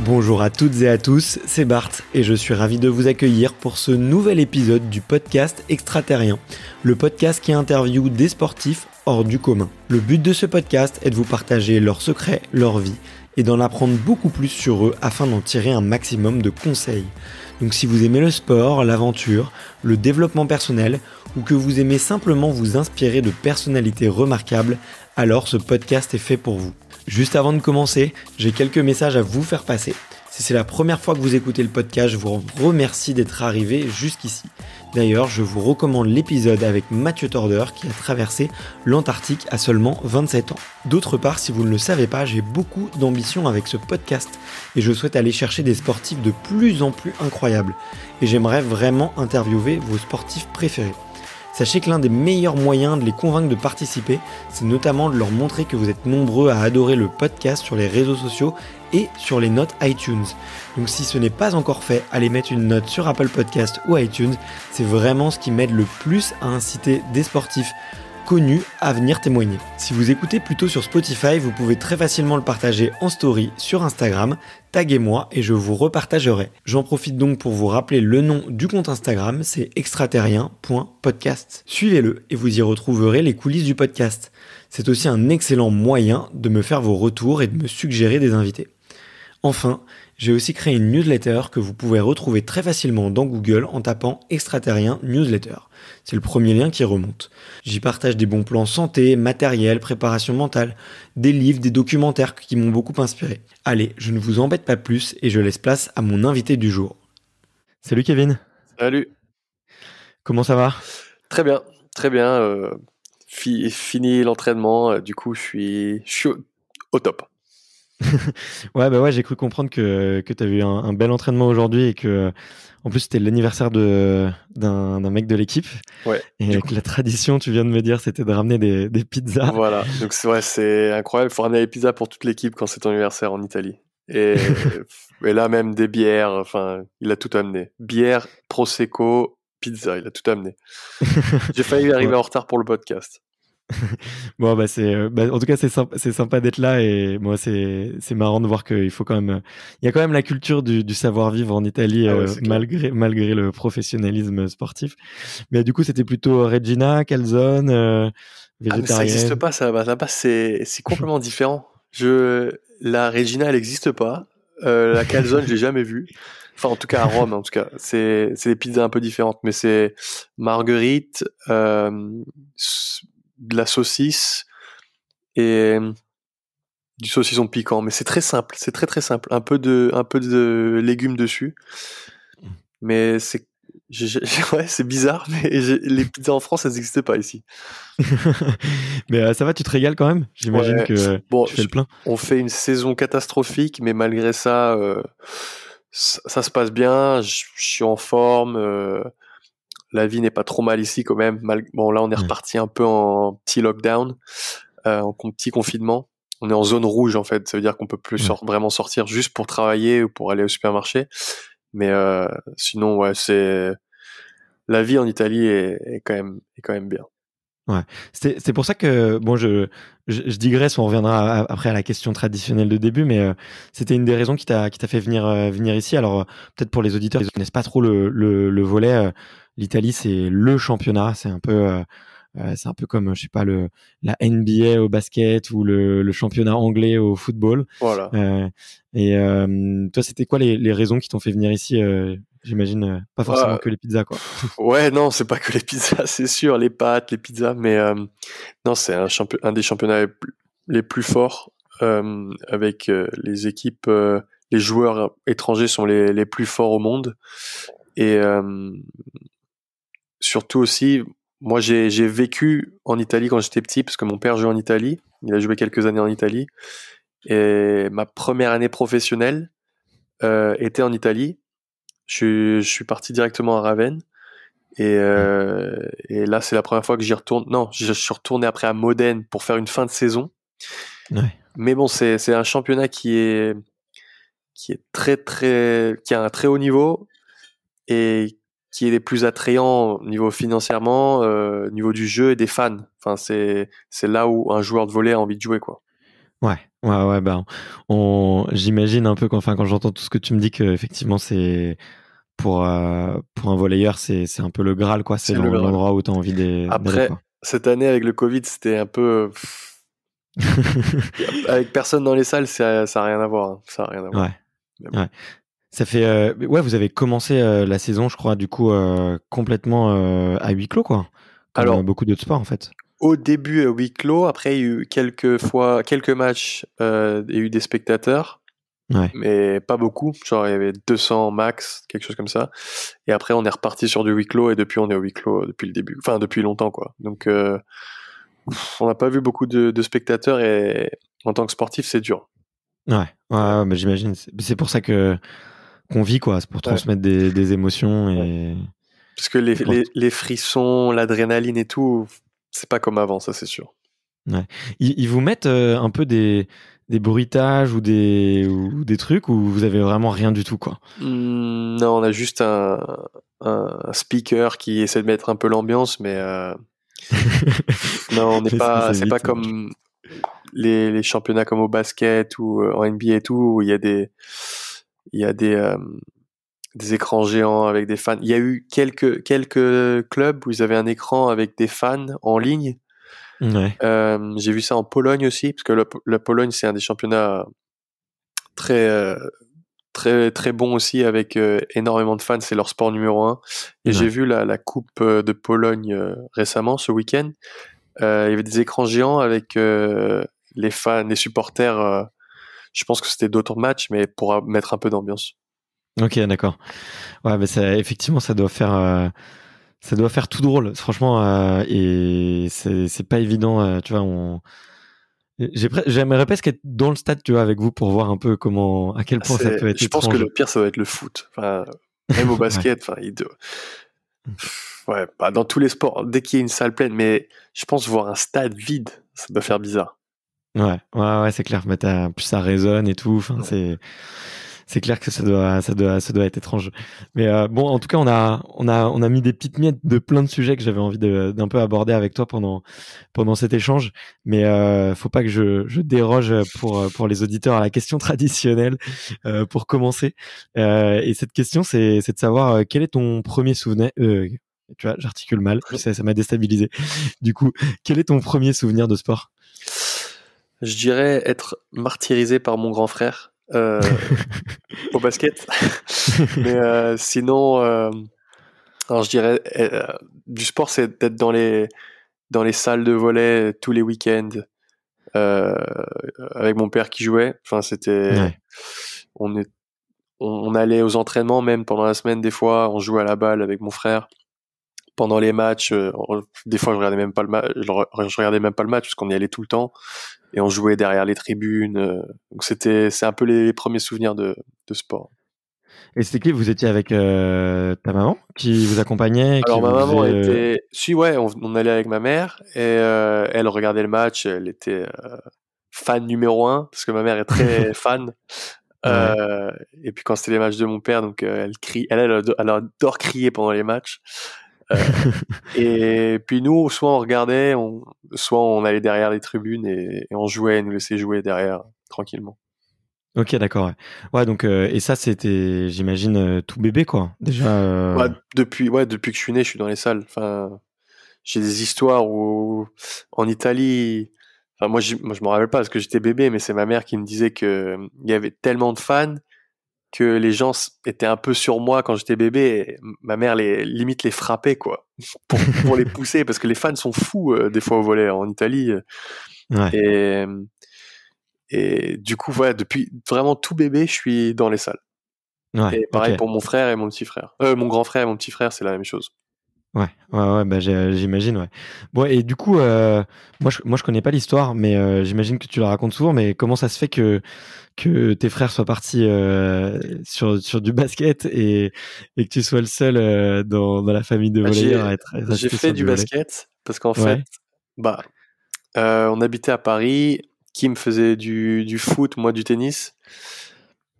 Bonjour à toutes et à tous, c'est Bart et je suis ravi de vous accueillir pour ce nouvel épisode du podcast Extraterrien, le podcast qui interviewe des sportifs hors du commun. Le but de ce podcast est de vous partager leurs secrets, leur vie et d'en apprendre beaucoup plus sur eux afin d'en tirer un maximum de conseils. Donc si vous aimez le sport, l'aventure, le développement personnel ou que vous aimez simplement vous inspirer de personnalités remarquables, alors ce podcast est fait pour vous. Juste avant de commencer, j'ai quelques messages à vous faire passer. Si c'est la première fois que vous écoutez le podcast, je vous remercie d'être arrivé jusqu'ici. D'ailleurs, je vous recommande l'épisode avec Mathieu Torder qui a traversé l'Antarctique à seulement 27 ans. D'autre part, si vous ne le savez pas, j'ai beaucoup d'ambition avec ce podcast et je souhaite aller chercher des sportifs de plus en plus incroyables. Et j'aimerais vraiment interviewer vos sportifs préférés. Sachez que l'un des meilleurs moyens de les convaincre de participer, c'est notamment de leur montrer que vous êtes nombreux à adorer le podcast sur les réseaux sociaux et sur les notes iTunes. Donc si ce n'est pas encore fait, allez mettre une note sur Apple Podcast ou iTunes, c'est vraiment ce qui m'aide le plus à inciter des sportifs connus à venir témoigner. Si vous écoutez plutôt sur Spotify, vous pouvez très facilement le partager en story sur Instagram, taguez-moi et je vous repartagerai. J'en profite donc pour vous rappeler le nom du compte Instagram, c'est extraterrien.podcast. Suivez-le et vous y retrouverez les coulisses du podcast. C'est aussi un excellent moyen de me faire vos retours et de me suggérer des invités. Enfin, j'ai aussi créé une newsletter que vous pouvez retrouver très facilement dans Google en tapant Extraterrien Newsletter. C'est le premier lien qui remonte. J'y partage des bons plans santé, matériel, préparation mentale, des livres, des documentaires qui m'ont beaucoup inspiré. Allez, je ne vous embête pas plus et je laisse place à mon invité du jour. Salut Kevin. Salut. Comment ça va ? Très bien, très bien. Fini l'entraînement, du coup je suis au top. Ouais, j'ai cru comprendre que tu avais eu un bel entraînement aujourd'hui et que en plus c'était l'anniversaire d'un mec de l'équipe. Ouais. Et avec la tradition, tu viens de me dire, c'était de ramener des pizzas. Voilà, donc c'est incroyable, il faut ramener les pizzas pour toute l'équipe quand c'est ton anniversaire en Italie. Et là même des bières, enfin il a tout amené. Bière, prosecco, pizza, il a tout amené. J'ai failli arriver en retard pour le podcast. Bon en tout cas c'est sympa d'être là et moi c'est marrant de voir qu'il faut quand même il y a quand même la culture du savoir-vivre en Italie malgré le professionnalisme sportif. Mais du coup c'était plutôt Regina, calzone, végétarienne. Ça n'existe pas, là-bas c'est complètement différent. La Regina elle n'existe pas. La calzone je l'ai jamais vue. Enfin, en tout cas, à Rome, en tout cas. C'est des pizzas un peu différentes, mais c'est marguerite, de la saucisse et du saucisson piquant. Mais c'est très simple, c'est très très simple. Un peu de légumes dessus. Mais ouais, c'est bizarre, mais les pizzas en France, elles n'existent pas ici. Mais ça va, tu te régales quand même ? J'imagine que tu fais le plein. On fait une saison catastrophique, mais malgré ça, ça se passe bien. Je suis en forme. La vie n'est pas trop mal ici quand même. Bon, là, on est reparti un peu en petit lockdown, en petit confinement. On est en zone rouge en fait. Ça veut dire qu'on peut plus vraiment sortir juste pour travailler ou pour aller au supermarché. Mais sinon, ouais, la vie en Italie est quand même bien. Ouais, c'est pour ça que bon, je digresse, on reviendra après à la question traditionnelle de début, mais c'était une des raisons qui t'a fait venir ici. Alors peut-être pour les auditeurs qui ne connaissent pas trop le volet, l'Italie c'est le championnat, c'est un peu comme je sais pas la NBA au basket ou le championnat anglais au football. Voilà. Et toi, c'était quoi les raisons qui t'ont fait venir ici? J'imagine pas forcément que les pizzas, quoi. Ouais, non, c'est pas que les pizzas, c'est sûr, les pâtes, les pizzas, mais non, c'est un des championnats les plus forts, avec les équipes, les joueurs étrangers sont les plus forts au monde, et surtout aussi, moi j'ai vécu en Italie quand j'étais petit, parce que mon père jouait en Italie, il a joué quelques années en Italie, et ma première année professionnelle était en Italie. Je suis parti directement à Ravenne. Et là, c'est la première fois que j'y retourne. Non, je suis retourné après à Modène pour faire une fin de saison. Ouais. Mais bon, c'est un championnat qui est très très, qui a un très haut niveau et qui est les plus attrayants niveau financièrement, niveau du jeu et des fans. Enfin, c'est là où un joueur de volley a envie de jouer, quoi. Ouais. Ouais, bah, j'imagine un peu quand j'entends tout ce que tu me dis que effectivement c'est pour un volleyeur, c'est un peu le Graal, quoi. C'est C'est le Graal. l'endroit où tu as envie d'aller, Après, quoi. cette année avec le Covid, c'était un peu avec personne dans les salles, ça a rien à voir, hein. Ça a rien à voir. Ouais. Mais bon. Ouais. Ça fait ouais, vous avez commencé la saison, je crois, du coup complètement à huis clos, quoi. Comme Alors, beaucoup d'autres sports, en fait. au début, huis clos. Après, il y a eu quelques matchs, il y a eu des spectateurs, Ouais. mais pas beaucoup. Genre, il y avait 200 max, quelque chose comme ça. Et après, on est reparti sur du huis clos, et depuis, on est au huis clos depuis le début. Enfin, depuis longtemps, quoi. Donc, on n'a pas vu beaucoup de spectateurs, et en tant que sportif, c'est dur. Ouais, bah, j'imagine. C'est pour ça que qu'on vit, quoi. C'est pour Ouais. transmettre des émotions Ouais. et Parce que les frissons, l'adrénaline et tout, c'est pas comme avant, ça, c'est sûr. ouais. Ils vous mettent un peu des bruitages ou des trucs où vous avez vraiment rien du tout, quoi. Non, on a juste un speaker qui essaie de mettre un peu l'ambiance, mais non, on n'est Mais ça pas, passe c'est pas vite. comme les championnats comme au basket ou en NBA et tout, où il y a des écrans géants avec des fans. Il y a eu quelques clubs où ils avaient un écran avec des fans en ligne. Ouais. J'ai vu ça en Pologne aussi, parce que la Pologne, c'est un des championnats très, très, très bon aussi, avec énormément de fans. C'est leur sport numéro un. Et j'ai Ouais. vu la Coupe de Pologne récemment, ce week-end. Il y avait des écrans géants avec les fans, les supporters. Je pense que c'était d'autres matchs, mais pour mettre un peu d'ambiance. Ok, d'accord. Ouais, mais effectivement, ça doit faire tout drôle, franchement, et c'est pas évident, tu vois. J'aimerais presque être dans le stade, tu vois, avec vous pour voir un peu à quel point ça peut être Je pense que étrange. le pire, ça va être le foot. Enfin, même au Ouais. basket, enfin, ouais, pas dans tous les sports, dès qu'il y a une salle pleine, mais je pense voir un stade vide, ça doit faire bizarre. Ouais, c'est clair. Mais plus ça résonne et tout. Enfin, Ouais. c'est clair que ça doit être étrange. Mais bon, en tout cas, on a mis des petites miettes de plein de sujets que j'avais envie d'un peu aborder avec toi pendant cet échange. Mais faut pas que je déroge pour les auditeurs à la question traditionnelle pour commencer. Et cette question, c'est de savoir quel est ton premier souvenir. Tu vois, j'articule mal, ça m'a déstabilisé. Du coup, quel est ton premier souvenir de sport? Je dirais être martyrisé par mon grand frère au basket. Mais sinon, alors je dirais du sport, c'est d'être dans les salles de volley tous les week-ends euh, avec mon père qui jouait. Enfin, Ouais. on est, on allait aux entraînements même pendant la semaine, des fois, on jouait à la balle avec mon frère. Pendant les matchs, des fois je regardais même pas le match, je regardais même pas le match parce qu'on y allait tout le temps, et on jouait derrière les tribunes. Donc c'est un peu les premiers souvenirs de sport. Et c'était qui? Vous étiez avec ta maman qui vous accompagnait, qui Alors ma vous maman faisait. était, si ouais, on allait avec ma mère, et elle regardait le match, elle était fan numéro un parce que ma mère est très fan. Ouais. Euh, et puis quand c'était les matchs de mon père, donc elle crie, elle adore crier pendant les matchs. Euh, et puis nous, soit on regardait, soit on allait derrière les tribunes, et on jouait, elle nous laissait jouer derrière tranquillement. Ok, d'accord. Ouais, donc et ça c'était, j'imagine, tout bébé, quoi. Déjà. Bah, depuis que je suis né, je suis dans les salles. Enfin, j'ai des histoires où en Italie, enfin moi je me rappelle pas parce que j'étais bébé, mais c'est ma mère qui me disait que il y avait tellement de fans que les gens étaient un peu sur moi quand j'étais bébé, et ma mère limite les frappait, quoi, pour les pousser, parce que les fans sont fous des fois au volley en Italie. Ouais. Et du coup, voilà, depuis vraiment tout bébé, je suis dans les salles. Ouais. Et Ok. pareil pour mon frère et mon petit frère. Mon grand frère et mon petit frère, c'est la même chose. Ouais, bah j'imagine, ouais. Bon, et du coup, moi je connais pas l'histoire, mais j'imagine que tu la racontes souvent. Mais comment ça se fait que tes frères soient partis sur du basket et que tu sois le seul dans la famille de Bah, volleyeurs à être j'ai resté fait sur du du volley? basket parce qu'en fait, Ouais. bah, on habitait à Paris. Kim faisait du foot, moi du tennis.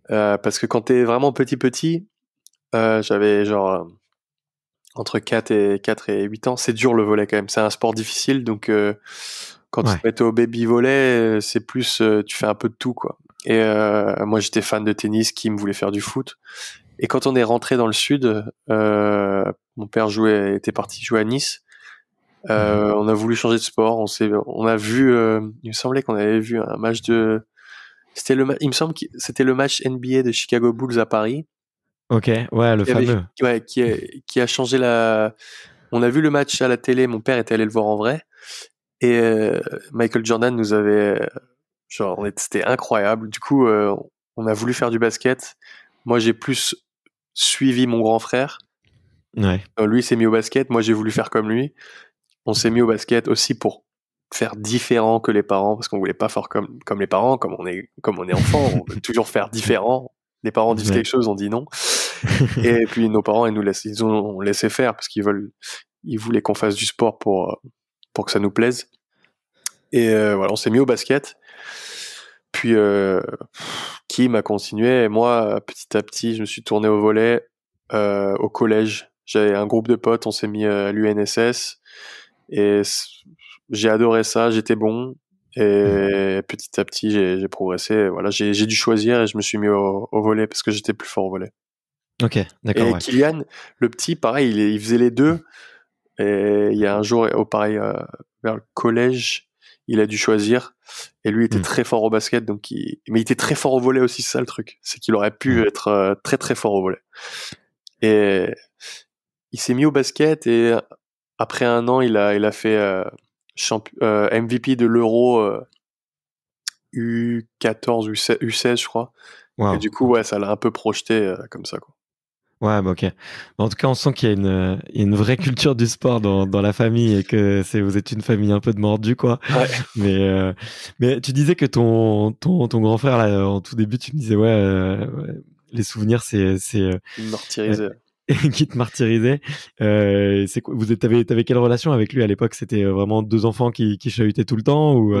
Parce que quand t'es vraiment petit, j'avais genre entre 4 et 8 ans. C'est dur le volley quand même. C'est un sport difficile, donc Quand tu te mettais au baby volley, c'est plus, tu fais un peu de tout, quoi. Et moi, j'étais fan de tennis, Kim voulait faire du foot. Et quand on est rentré dans le sud, mon père était parti jouer à Nice. On a voulu changer de sport. On a vu, il me semblait qu'on avait vu un match il me semble que c'était le match NBA de Chicago Bulls à Paris. Ok, ouais, le fameux. Qui a changé On a vu le match à la télé, mon père était allé le voir en vrai. Et Michael Jordan nous avait... c'était incroyable. Du coup, on a voulu faire du basket. Moi, j'ai plus suivi mon grand frère. Ouais. Lui, il s'est mis au basket. Moi, j'ai voulu faire comme lui. On s'est mis au basket aussi pour faire différent que les parents, parce qu'on voulait pas faire comme les parents, comme on est enfant, on veut toujours faire différent. Les parents disent quelque chose, on dit non. Et puis nos parents, ils ont laissé faire parce ils voulaient qu'on fasse du sport pour que ça nous plaise. Et voilà, on s'est mis au basket. Puis Kim a continué. Et moi, petit à petit, je me suis tourné au volley au collège. J'avais un groupe de potes, on s'est mis à l'UNSS. Et j'ai adoré ça, j'étais bon. Et petit à petit, j'ai progressé. Voilà, j'ai dû choisir et je me suis mis au volley parce que j'étais plus fort au volley. Ok, d'accord. Et Kylian, le petit, pareil, il faisait les deux. Et il y a un jour, pareil, vers le collège, il a dû choisir. Et lui, il était très fort au basket, mais il était très fort au volley aussi, c'est ça le truc. C'est qu'il aurait pu être très très fort au volley. Et il s'est mis au basket et après un an, il a fait MVP de l'Euro U14, U16, je crois. Wow. Et du coup, ouais, ça l'a un peu projeté comme ça, quoi. Ouais, bah ok. En tout cas, on sent qu'il y a une vraie culture du sport dans la famille et que vous êtes une famille un peu de mordus, quoi. Ouais. Mais tu disais que ton grand frère, là, en tout début, tu me disais, les souvenirs, c'est il me martyrisait. Qui te martyrisait. C'est quoi, t'avais quelle relation avec lui à l'époque? C'était vraiment deux enfants qui chahutaient tout le temps ou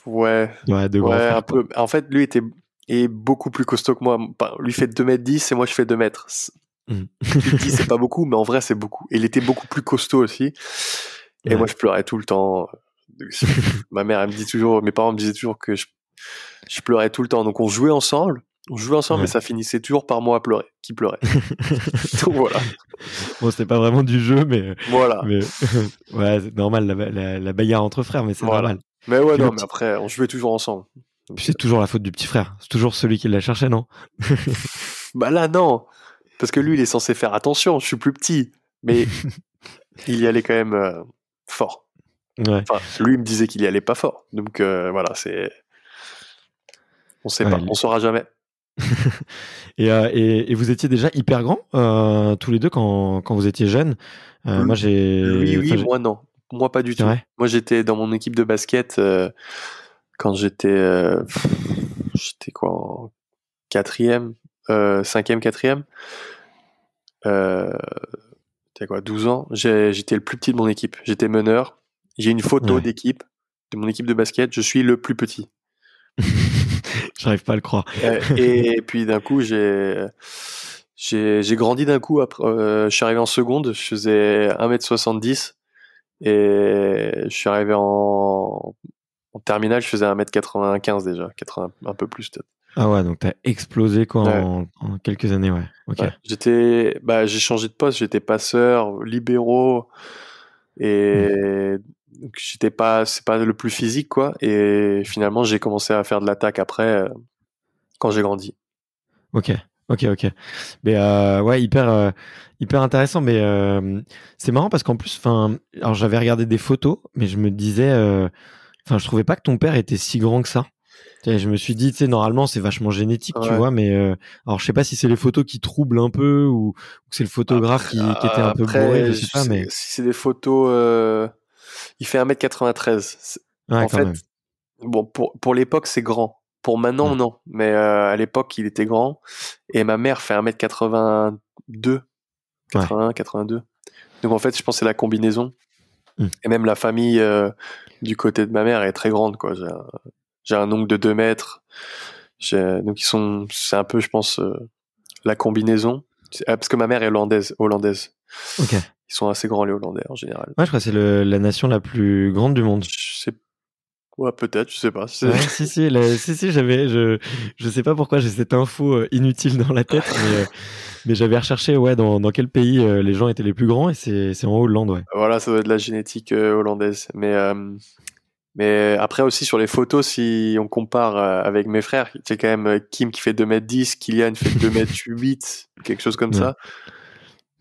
Ouais, deux grands frères, un peu. En fait, lui est beaucoup plus costaud que moi. Lui fait 2m10 et moi je fais 2 mètres. Tu te dis c'est pas beaucoup, mais en vrai c'est beaucoup. Et il était beaucoup plus costaud aussi. Et moi je pleurais tout le temps. Mes parents me disaient toujours que je pleurais tout le temps. Donc on jouait ensemble, mais ça finissait toujours par moi qui pleurait. Donc voilà. Bon, c'était pas vraiment du jeu, mais voilà. Mais ouais, c'est normal la bagarre entre frères, mais c'est normal. Mais ouais, non, mais après on jouait toujours ensemble. Puis c'est toujours la faute du petit frère. C'est toujours celui qui l'a cherché, non? Bah là, non. Parce que lui, il est censé faire attention. Je suis plus petit. Mais il y allait quand même fort. Ouais. Enfin, lui, il me disait qu'il y allait pas fort. Donc voilà, on sait pas. On saura jamais. Et vous étiez déjà hyper grands tous les deux quand vous étiez jeunes. Moi, oui, moi non. Moi pas du tout. Vrai. Moi j'étais dans mon équipe de basket quand j'étais quoi, en 4e, 5e, 4e. T'as quoi, 12 ans. J'étais le plus petit de mon équipe. J'étais meneur. J'ai une photo d'équipe, de mon équipe de basket. Je suis le plus petit. J'arrive pas à le croire. Et puis d'un coup, j'ai grandi d'un coup. Après, je suis arrivé en seconde. Je faisais 1m70. Et je suis arrivé en terminale. Je faisais 1m95 déjà. 80, un peu plus peut-être. Ah ouais, donc t'as explosé quoi en quelques années, ouais. Ok. Ouais, j'ai changé de poste. J'étais passeur, libéraux. Et donc c'est pas le plus physique, quoi. Et finalement, j'ai commencé à faire de l'attaque après, quand j'ai grandi. Ok. Mais ouais, hyper intéressant. Mais c'est marrant parce qu'en plus, alors j'avais regardé des photos, mais je me disais, je trouvais pas que ton père était si grand que ça. Je me suis dit, normalement, c'est vachement génétique, tu vois, mais alors je sais pas si c'est les photos qui troublent un peu ou c'est le photographe qui était un peu bourré, je sais pas, mais si c'est des photos, il fait 1m93. En fait, même. Bon, pour l'époque, c'est grand. Pour maintenant, non. Mais à l'époque, il était grand. Et ma mère fait 1m82. 82. Donc en fait, je pense que c'est la combinaison. Et même la famille du côté de ma mère est très grande, quoi. J'ai un oncle de 2 mètres. Donc c'est un peu, je pense, la combinaison. Parce que ma mère est hollandaise. Ok. Ils sont assez grands, les Hollandais, en général. Ouais, je crois que c'est la nation la plus grande du monde. Ouais, peut-être, je sais pas. Ouais, si, je sais pas pourquoi j'ai cette info inutile dans la tête, mais j'avais recherché, ouais, dans quel pays les gens étaient les plus grands, et c'est en Hollande, ouais. Voilà, ça doit être de la génétique hollandaise. Mais après aussi sur les photos, si on compare avec mes frères, c'est quand même Kim qui fait 2m10, Kylian fait 2m8, quelque chose comme ça.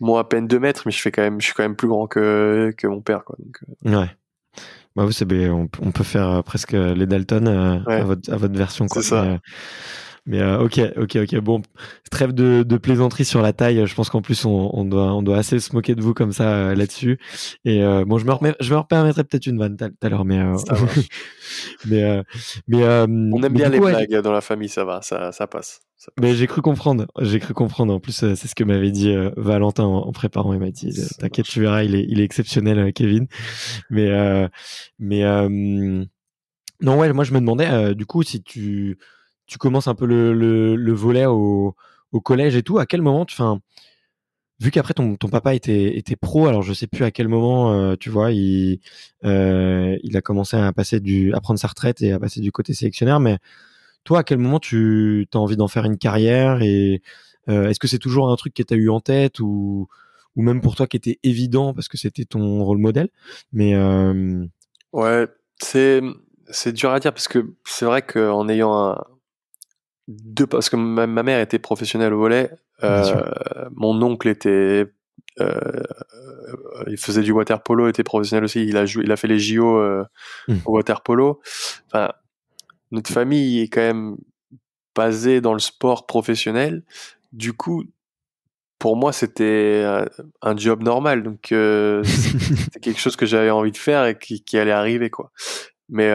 Moi à peine 2 mètres, mais je suis quand même plus grand que mon père, quoi. Donc, ouais. Bah vous, on peut faire presque les Dalton à votre version, quoi. C'est ça. Mais ok. Bon, trêve de plaisanterie sur la taille. Je pense qu'en plus on doit assez se moquer de vous comme ça là-dessus. Et bon, je me permettrai peut-être une vanne tout à l'heure, mais ça marche. On aime bien les blagues dans la famille, ça va, ça passe. Mais j'ai cru comprendre. En plus, c'est ce que m'avait dit Valentin en préparant. Il m'a dit, t'inquiète, tu verras, il est exceptionnel, Kevin. Mais non, ouais, moi je me demandais du coup si tu commences un peu le volley au collège et tout, à quel moment vu qu'après ton papa était pro, alors je sais plus à quel moment tu vois, il a commencé à prendre sa retraite et à passer du côté sélectionneur, mais toi, à quel moment tu as envie d'en faire une carrière, et est-ce que c'est toujours un truc que tu as eu en tête, ou même pour toi qui était évident parce que c'était ton rôle modèle, mais ouais, c'est dur à dire parce que c'est vrai qu'en ayant parce que ma mère était professionnelle au volley, mon oncle était il faisait du water polo, était professionnel aussi, il a fait les JO au water polo. Enfin, notre famille est quand même basée dans le sport professionnel. Du coup, pour moi, c'était un job normal, donc c'était quelque chose que j'avais envie de faire et qui allait arriver, quoi. Mais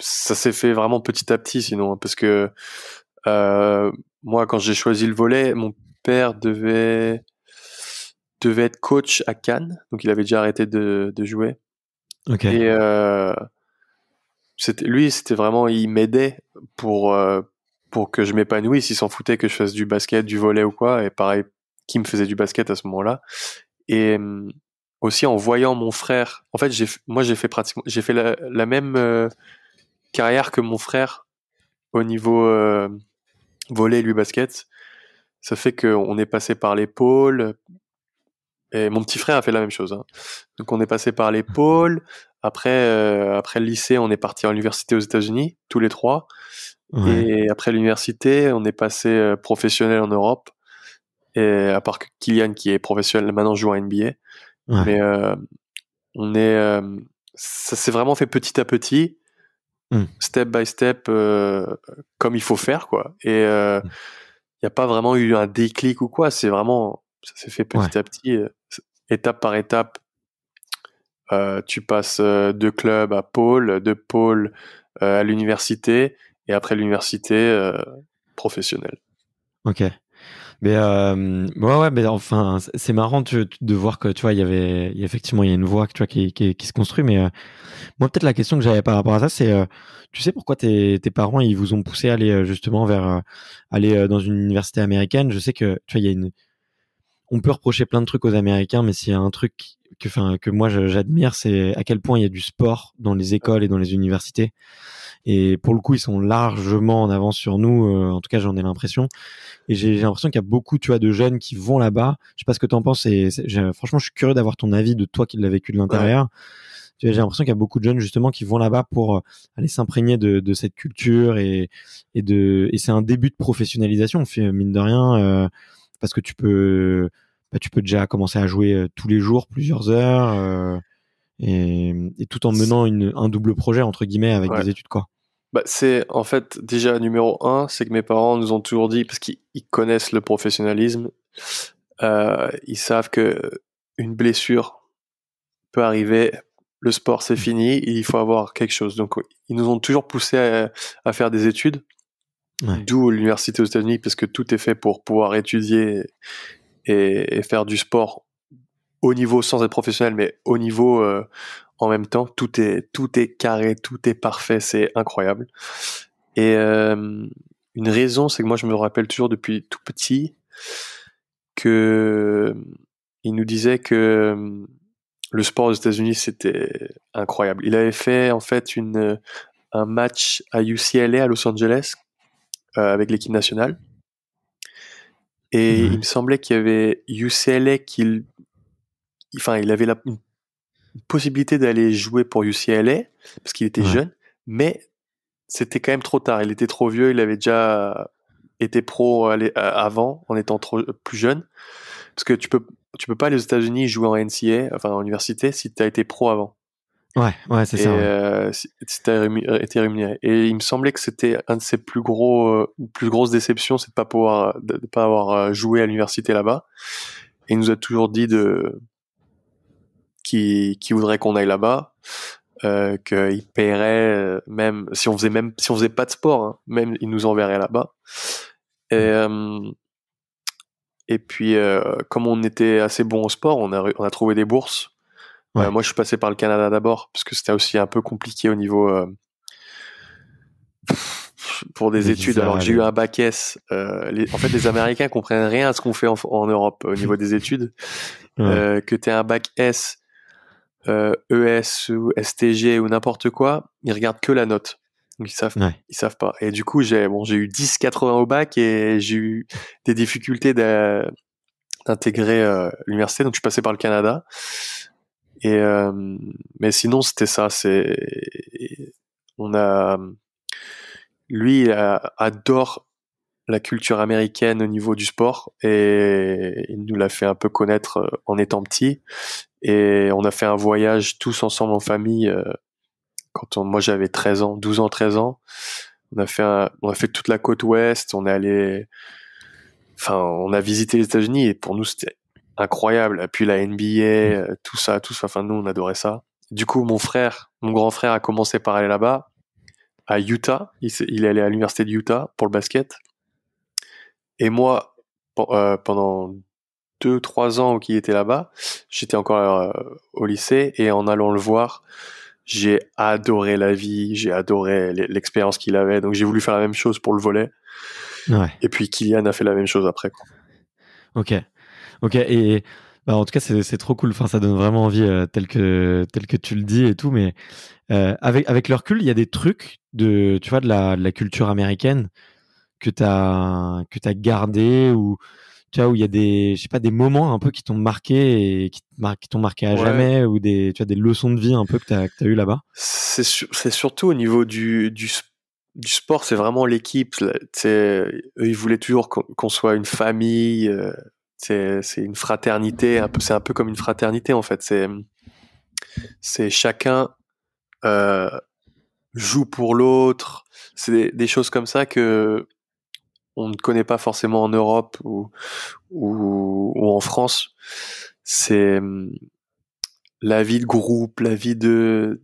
ça s'est fait vraiment petit à petit, sinon, hein, parce que moi, quand j'ai choisi le volley, mon père devait être coach à Cannes, donc il avait déjà arrêté de jouer. Okay. Et c'était vraiment, il m'aidait pour que je m'épanouisse. Il s'en foutait que je fasse du basket, du volley ou quoi. Et pareil, qui me faisait du basket à ce moment-là. Et aussi en voyant mon frère, en fait, j'ai fait la même carrière que mon frère au niveau volley, lui basket. Ça fait qu'on est passé par les pôles. Et mon petit frère a fait la même chose, hein. Donc on est passé par les pôles. Après le lycée, on est parti à l'université aux États-Unis, tous les trois. Ouais. Et après l'université, on est passé professionnel en Europe. Et à part Kylian qui est professionnel, maintenant joue en NBA. Ouais. Mais ça s'est vraiment fait petit à petit, step by step, comme il faut faire, quoi. Et il n'y a pas vraiment eu un déclic ou quoi. C'est vraiment, ça s'est fait petit à petit, étape par étape. Tu passes de club à pôle, de pôle à l'université, et après l'université, professionnelle. Ok. Mais ouais, mais enfin, c'est marrant de voir que tu vois, effectivement, il y a une voie, tu vois, qui se construit. Mais moi, peut-être la question que j'avais par rapport à ça, c'est, tu sais pourquoi tes parents ils vous ont poussé à aller justement vers aller dans une université américaine. Je sais que tu vois, on peut reprocher plein de trucs aux Américains, mais s'il y a un truc que moi j'admire, c'est à quel point il y a du sport dans les écoles et dans les universités. Et pour le coup, ils sont largement en avance sur nous. En tout cas, j'en ai l'impression. Et j'ai l'impression qu'il y a beaucoup, tu vois, de jeunes qui vont là-bas. Je sais pas ce que t'en penses. Franchement, je suis curieux d'avoir ton avis de toi qui l'as vécu de l'intérieur. Ouais. Tu vois, j'ai l'impression qu'il y a beaucoup de jeunes justement qui vont là-bas pour aller s'imprégner de cette culture, et c'est un début de professionnalisation, mine de rien, parce que tu peux déjà commencer à jouer tous les jours, plusieurs heures, et tout en menant un double projet entre guillemets avec des études, quoi. Bah, c'est en fait déjà numéro 1, c'est que mes parents nous ont toujours dit, parce qu'ils connaissent le professionnalisme, ils savent que une blessure peut arriver, le sport c'est fini, et il faut avoir quelque chose. Donc ils nous ont toujours poussé à faire des études, d'où l'université aux États-Unis, parce que tout est fait pour pouvoir étudier et faire du sport au niveau sans être professionnel, mais au niveau en même temps. Tout est carré, tout est parfait, c'est incroyable. Et une raison, c'est que moi je me rappelle toujours depuis tout petit que que il nous disait que le sport aux États-Unis c'était incroyable. Il avait fait en fait un match à UCLA à Los Angeles avec l'équipe nationale et il me semblait qu'il y avait UCLA il avait une possibilité d'aller jouer pour UCLA parce qu'il était jeune, mais c'était quand même trop tard. Il était trop vieux. Il avait déjà été pro avant en étant plus jeune. Parce que tu peux pas aller aux États-Unis jouer en NCAA, enfin en université, si tu as été pro avant. Ouais, c'est ça. Ouais. Si tu as été rémunéré. Et il me semblait que c'était un de ses plus grosses déceptions, c'est de pas avoir joué à l'université là-bas. Et il nous a toujours dit qu'il voudrait qu'on aille là-bas. Qu'il paierait même si on faisait pas de sport, hein, même il nous enverrait là-bas. Et puis comme on était assez bon au sport, on a trouvé des bourses. Moi je suis passé par le Canada d'abord parce que c'était aussi un peu compliqué au niveau pour des études. Alors que j'ai eu un bac S. En fait, les Américains comprennent rien à ce qu'on fait en Europe au niveau des études. Que t'aies un bac S, ES ou STG ou n'importe quoi, ils regardent que la note. Donc ils savent pas. Et du coup, j'ai eu 10,80 au bac et j'ai eu des difficultés d'intégrer l'université. Donc je suis passé par le Canada. Et mais sinon c'était ça. Lui il adore la culture américaine au niveau du sport et il nous l'a fait un peu connaître en étant petit. Et on a fait un voyage tous ensemble en famille moi j'avais 13 ans, 12 ans, 13 ans. On a fait toute la côte ouest, on a visité les États-Unis et pour nous c'était incroyable. Et puis la NBA, tout ça, enfin nous on adorait ça. Du coup mon grand frère a commencé par aller là-bas à Utah, il est allé à l'université de Utah pour le basket. Et moi pendant 2-3 ans qu'il était là-bas, j'étais encore au lycée et en allant le voir, j'ai adoré la vie, j'ai adoré l'expérience qu'il avait, donc j'ai voulu faire la même chose pour le volley. Et puis Kylian a fait la même chose après, quoi. Ok. Et en tout cas, c'est trop cool. Enfin, ça donne vraiment envie, tel que tu le dis et tout. Mais avec le recul, il y a des trucs tu vois, de la culture américaine que t'as gardé ou tu vois, où il y a je sais pas, des moments un peu qui t'ont marqué et qui t'ont marqué à jamais, ou tu as des leçons de vie un peu que t'as eu là-bas. C'est surtout au niveau du sport, c'est vraiment l'équipe. Eux, ils voulaient toujours qu'on soit une famille. C'est une fraternité. C'est un peu comme une fraternité en fait. C'est chacun joue pour l'autre. C'est des choses comme ça que on ne connaît pas forcément en Europe ou en France. C'est la vie de groupe, la vie de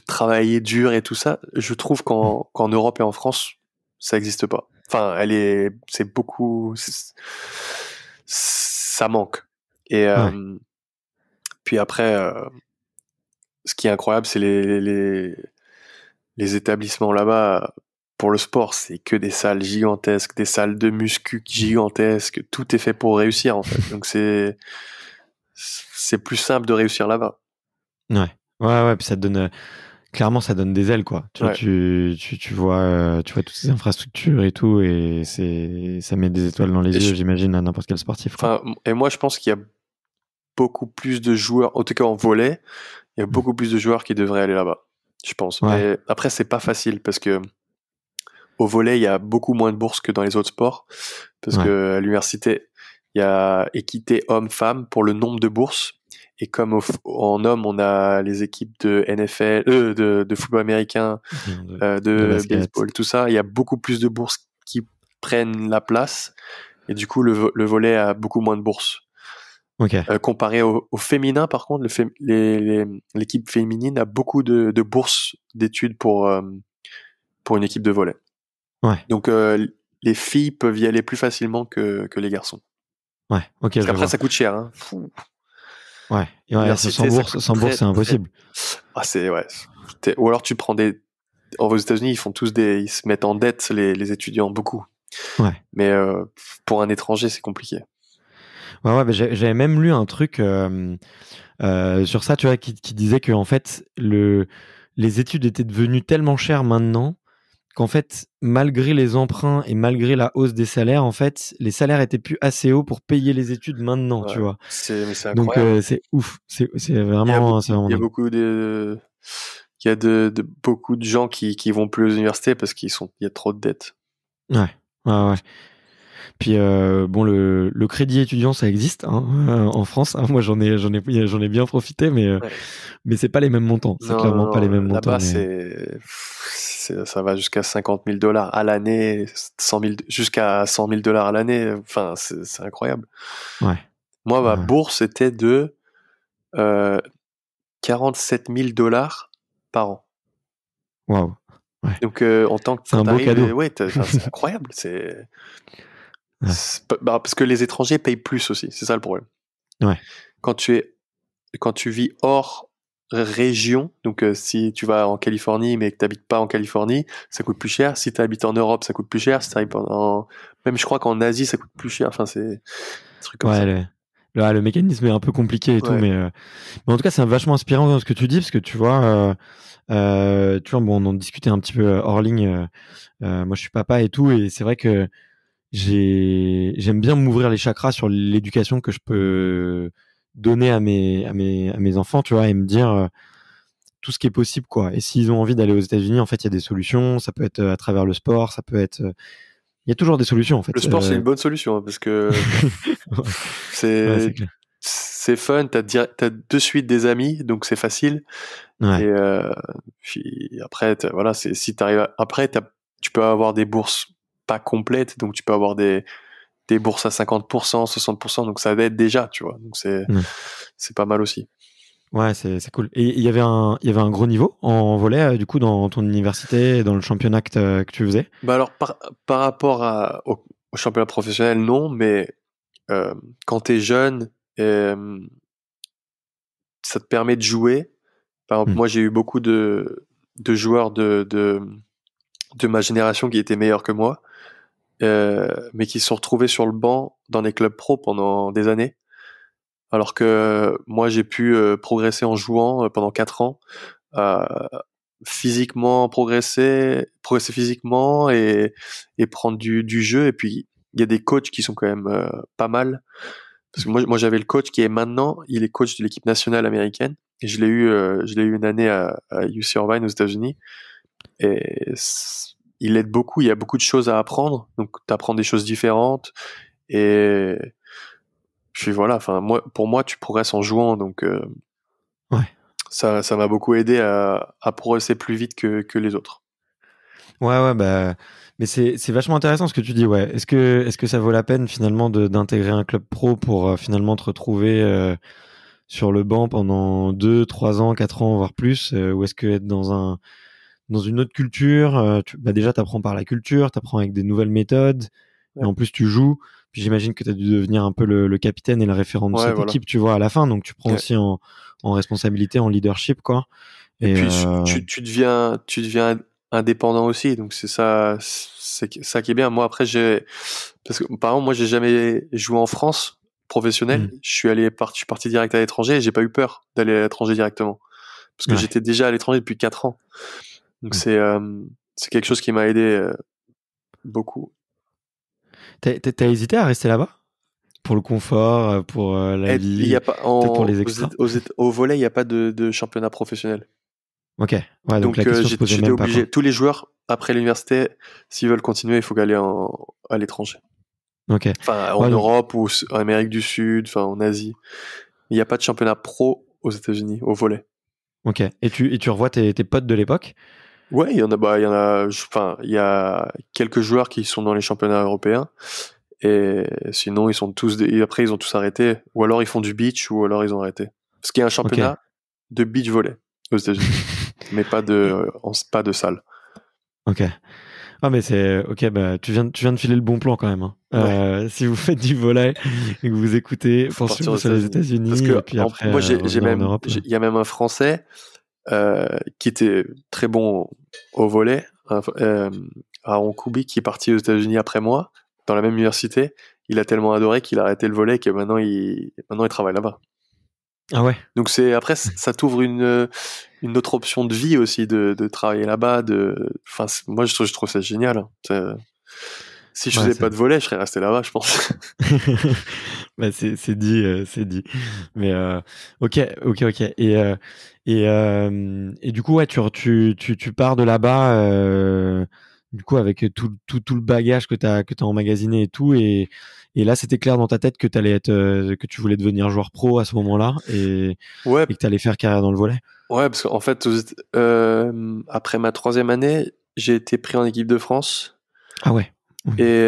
travailler dur et tout ça. Je trouve qu'en Europe et en France, ça n'existe pas. Enfin, c'est beaucoup, ça manque. Et puis après, ce qui est incroyable, c'est les établissements là-bas. Pour le sport, c'est que des salles gigantesques, des salles de muscu gigantesques. Tout est fait pour réussir, en fait. Donc c'est plus simple de réussir là-bas. Ouais. Puis ça te donne, clairement, ça donne des ailes, quoi. Tu vois, tu vois toutes ces infrastructures et tout, et ça met des étoiles dans les yeux, j'imagine, à n'importe quel sportif, quoi. Et moi, je pense qu'il y a beaucoup plus de joueurs, en tout cas en volley, il y a beaucoup plus de joueurs qui devraient aller là-bas, je pense. Mais après, c'est pas facile parce que au volley, il y a beaucoup moins de bourses que dans les autres sports parce que à l'université, il y a équité homme-femme pour le nombre de bourses. Et comme en homme, on a les équipes de NFL, de football américain, de baseball, tout ça, il y a beaucoup plus de bourses qui prennent la place. Et du coup, le volley a beaucoup moins de bourses. Comparé au féminin, par contre, l'équipe féminine a beaucoup de bourses d'études pour une équipe de volley. Donc les filles peuvent y aller plus facilement que les garçons. Parce qu'après, ça coûte cher. Hein. Sans bourse, c'est impossible. Ou alors tu prends aux États-Unis, ils se mettent en dette, les étudiants, beaucoup. Mais pour un étranger, c'est compliqué. Ouais, bah, j'avais même lu un truc sur ça, tu vois, qui disait que en fait, les études étaient devenues tellement chères maintenant qu'en fait, malgré les emprunts et malgré la hausse des salaires, en fait, les salaires étaient plus assez hauts pour payer les études maintenant, tu Ouais. vois. Mais c'est Donc incroyable. c'est ouf, c'est Il vraiment y a dingue. beaucoup il y a beaucoup de gens qui vont plus aux universités parce il y a trop de dettes. Ouais, ouais. Puis bon, le crédit étudiant, ça existe hein, en France. Hein. Moi, j'en ai bien profité, Ouais. mais c'est pas les mêmes montants. C'est Non, clairement non, pas les non. mêmes montants. Là-bas, Mais ça va jusqu'à $50 000 à l'année, 100 000, jusqu'à $100 000 à l'année. Enfin, c'est incroyable. ouais, Moi, ma ouais. bourse était de euh, $47 000 par an. Waouh. Ouais. Donc, en tant que C'est quand un beau t'arrives, cadeau. ouais, enfin, c'est incroyable. Ouais. Parce que les étrangers payent plus aussi. C'est ça le problème. Ouais. Quand quand tu vis hors région, donc si tu vas en Californie mais que tu n'habites pas en Californie, ça coûte plus cher. Si tu habites en Europe, ça coûte plus cher. Si t'habites même je crois qu'en Asie, ça coûte plus cher. Enfin, c'est des trucs comme Ouais, ça. le mécanisme est un peu compliqué et tout, Ouais. mais en tout cas, c'est vachement inspirant dans ce que tu dis, parce que tu vois, bon, on en discutait un petit peu hors ligne. Moi, je suis papa et tout, et c'est vrai que j'aime bien m'ouvrir les chakras sur l'éducation que je peux donner à mes enfants, tu vois, et me dire tout ce qui est possible, quoi. Et s'ils ont envie d'aller aux États-Unis, en fait, il y a des solutions. Ça peut être à travers le sport, ça peut être. Il y a toujours des solutions, en Le fait. sport, c'est une bonne solution parce que Ouais, ouais, c'est c'est clair. c'est fun. T'as de suite des amis, donc c'est facile. Et Ouais. puis après, voilà, si t'arrives après, tu peux avoir des bourses pas complètes, donc tu peux avoir des bourses à 50%, 60%, donc ça aide déjà, tu vois. Donc Ouais. c'est pas mal aussi. Ouais, c'est cool. Et il y avait un gros niveau en volley, du coup, dans ton université, dans le championnat que tu faisais? Bah alors par rapport au championnat professionnel, non, mais quand t'es jeune, ça te permet de jouer. Par exemple, Hmm. moi j'ai eu beaucoup de joueurs de ma génération qui étaient meilleurs que moi, mais qui se sont retrouvés sur le banc dans des clubs pro pendant des années. Alors que moi, j'ai pu progresser en jouant pendant 4 ans, euh, physiquement progresser physiquement et prendre du jeu. Et puis, il y a des coachs qui sont quand même pas mal. Parce que moi j'avais le coach qui est maintenant, il est coach de l'équipe nationale américaine. Et je l'ai eu une année à UC Irvine aux États-Unis. Et il aide beaucoup. Il y a beaucoup de choses à apprendre. Donc, tu apprends des choses différentes. Et puis voilà, enfin pour moi tu progresses en jouant, donc Ouais. ça m'a beaucoup aidé à progresser plus vite que les autres. Ouais, bah, mais c'est vachement intéressant ce que tu dis, ouais. Est-ce que ça vaut la peine finalement d'intégrer un club pro pour finalement te retrouver sur le banc pendant 2, 3 ans, 4 ans, voire plus, ou est-ce que être dans une autre culture, bah déjà t'apprends par la culture, t'apprends avec des nouvelles méthodes, et Ouais, en plus tu joues. Puis j'imagine que tu as dû devenir un peu le capitaine et le référent de ouais, cette voilà. équipe, tu vois, à la fin. Donc tu prends Ouais. aussi en responsabilité, en leadership, quoi. Et Et puis tu deviens indépendant aussi, donc c'est ça qui est bien. Moi après parce que par exemple moi j'ai jamais joué en France professionnel. hmm, Je suis parti direct à l'étranger et j'ai pas eu peur d'aller à l'étranger directement parce que ouais. j'étais déjà à l'étranger depuis 4 ans. Donc Hmm. c'est quelque chose qui m'a aidé beaucoup. T'as hésité à rester là-bas? Pour le confort, pour la Il y vie, a pas peut-être pour les extras? au volley, il n'y a pas de championnat professionnel. Ok. Ouais, donc la Donc question se posait j'étais même pas, obligé. quoi. Tous les joueurs après l'université, s'ils veulent continuer, il faut aller à l'étranger. Ok. Enfin, en Ouais, donc, Europe ou en Amérique du Sud, enfin en Asie. Il n'y a pas de championnat pro aux États-Unis au volley. ok. Et tu revois tes potes de l'époque? Ouais, il y en a. Bah, il y en a. Enfin, il y a quelques joueurs qui sont dans les championnats européens. Et sinon, ils sont et après, ils ont tous arrêté. Ou alors, ils font du beach, ou alors ils ont arrêté. Parce qu'il y a un Ok. championnat de beach volley aux États-Unis, mais Et- pas de salle. ok. Ah, mais c'est ok. Bah, tu viens de filer le bon plan quand même, hein. Ouais, Si vous faites du volley et que vous écoutez, faut partir aux penchez-vous sur les États-Unis. Parce États-Unis et que puis après moi, revenir en Europe. il y a même un Français qui était très bon au volley, Aaron Kubi, qui est parti aux États-Unis après moi, dans la même université. il a tellement adoré qu'il a arrêté le volley que maintenant il travaille là-bas. Ah ouais. Donc après, ça t'ouvre une autre option de vie aussi de travailler là-bas. Enfin, moi, je trouve ça génial. Hein. Si je faisais pas de volley, je serais resté là-bas, je pense. Bah c'est dit, c'est dit. Mais ok. Et du coup, ouais, tu pars de là-bas, du coup, avec tout le bagage que t'as emmagasiné et tout, et là, c'était clair dans ta tête que que tu voulais devenir joueur pro à ce moment-là, et Ouais, que t'allais faire carrière dans le volley. ouais, parce qu'en fait, après ma 3e année, j'ai été pris en équipe de France. Ah ouais. Et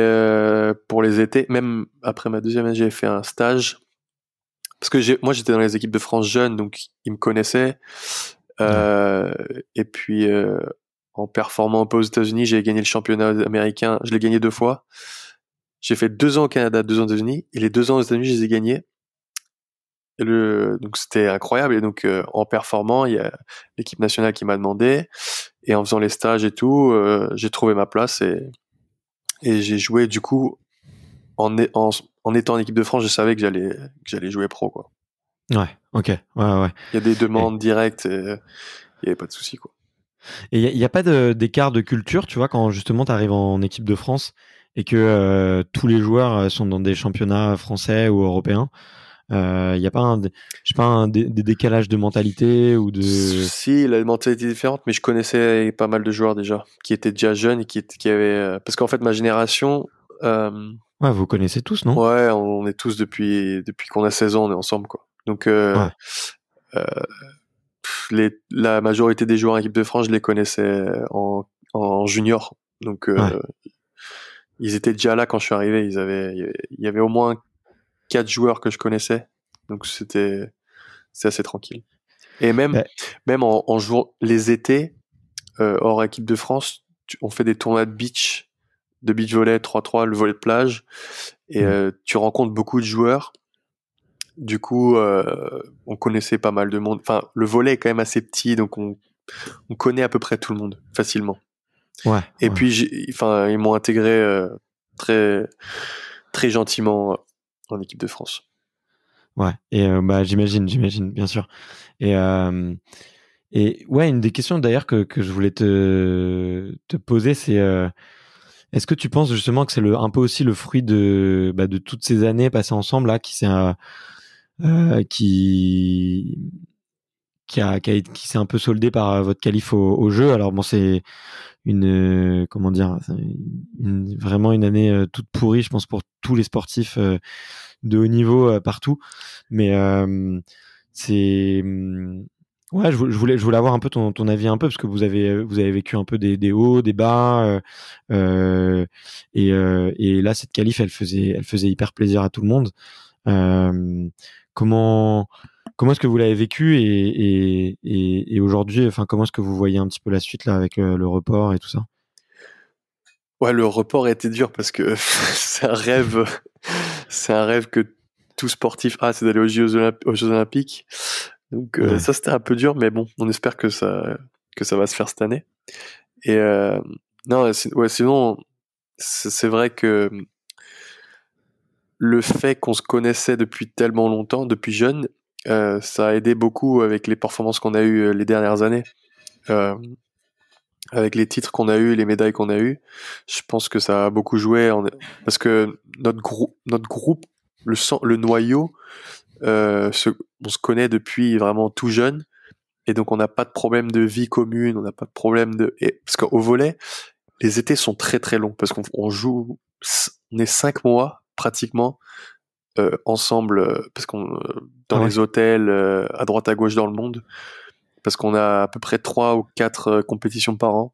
pour les étés, même après ma 2e année, j'ai fait un stage. Parce que moi, j'étais dans les équipes de France jeunes, donc ils me connaissaient. Et puis, en performant un peu aux États-Unis, j'ai gagné le championnat américain. Je l'ai gagné 2 fois. J'ai fait 2 ans au Canada, 2 ans aux États-Unis. Et les 2 ans aux États-Unis, je les ai gagnés. Donc c'était incroyable. Et donc, en performant, il y a l'équipe nationale qui m'a demandé. Et en faisant les stages et tout, j'ai trouvé ma place et j'ai joué du coup en étant en équipe de France, je savais que j'allais jouer pro, quoi. Ouais. Ok. Ouais. Il y a des demandes directes et il y avait pas de souci, quoi. Et il y a pas d'écart de culture, tu vois, quand justement tu arrives en équipe de France et que tous les joueurs sont dans des championnats français ou européens. Il y a pas je sais pas, des décalages de mentalité ou de... Si, la mentalité est différente, mais je connaissais pas mal de joueurs déjà, qui étaient déjà jeunes et qui avaient... Parce qu'en fait, ma génération... Ouais, vous connaissez tous, non? Ouais, on est tous depuis qu'on a 16 ans, on est ensemble, quoi. Donc, Ouais. la majorité des joueurs en équipe de France, je les connaissais en junior. Donc, Ouais. ils étaient déjà là quand je suis arrivé. Il y avait au moins 4 joueurs que je connaissais. Donc, c'est assez tranquille. Et Bah, même en jouant les étés, hors équipe de France, on fait des tournois de beach volley 3-3, le volley de plage, et tu rencontres beaucoup de joueurs. Du coup, on connaissait pas mal de monde. Enfin, le volley est quand même assez petit, donc on connaît à peu près tout le monde facilement. ouais. Et puis, ils m'ont intégré très très gentiment en équipe de France. Ouais. Et bah j'imagine, bien sûr. Et ouais, une des questions d'ailleurs que je voulais te poser, c'est est-ce que tu penses justement que c'est un peu aussi le fruit de toutes ces années passées ensemble là qui qui s'est un peu soldé par votre qualif au jeu. Alors bon, c'est comment dire, vraiment une année toute pourrie, je pense, pour tous les sportifs de haut niveau partout. Mais c'est ouais, je voulais avoir un peu ton avis un peu, parce que vous avez vécu un peu des hauts, des bas, et là cette qualif elle faisait hyper plaisir à tout le monde. Comment est-ce que vous l'avez vécu, et aujourd'hui, enfin, comment est-ce que vous voyez un petit peu la suite là avec le report et tout ça? Ouais, le report a été dur parce que c'est un rêve, que tout sportif a, c'est d'aller aux Jeux Olympiques. Donc ça, c'était un peu dur, mais bon, on espère que ça va se faire cette année. Et non, sinon, c'est vrai que le fait qu'on se connaissait depuis tellement longtemps, depuis jeune, ça a aidé beaucoup avec les performances qu'on a eues les dernières années. Avec les titres qu'on a eus, les médailles qu'on a eues, je pense que ça a beaucoup joué parce que notre groupe, le noyau, on se connaît depuis vraiment tout jeune, et donc on n'a pas de problème de vie commune, on n'a pas de problème parce qu'au volley, les étés sont très très longs parce qu'on joue, on est 5 mois pratiquement ensemble, parce qu'on dans les hôtels à droite à gauche dans le monde, parce qu'on a à peu près 3 ou 4 compétitions par an.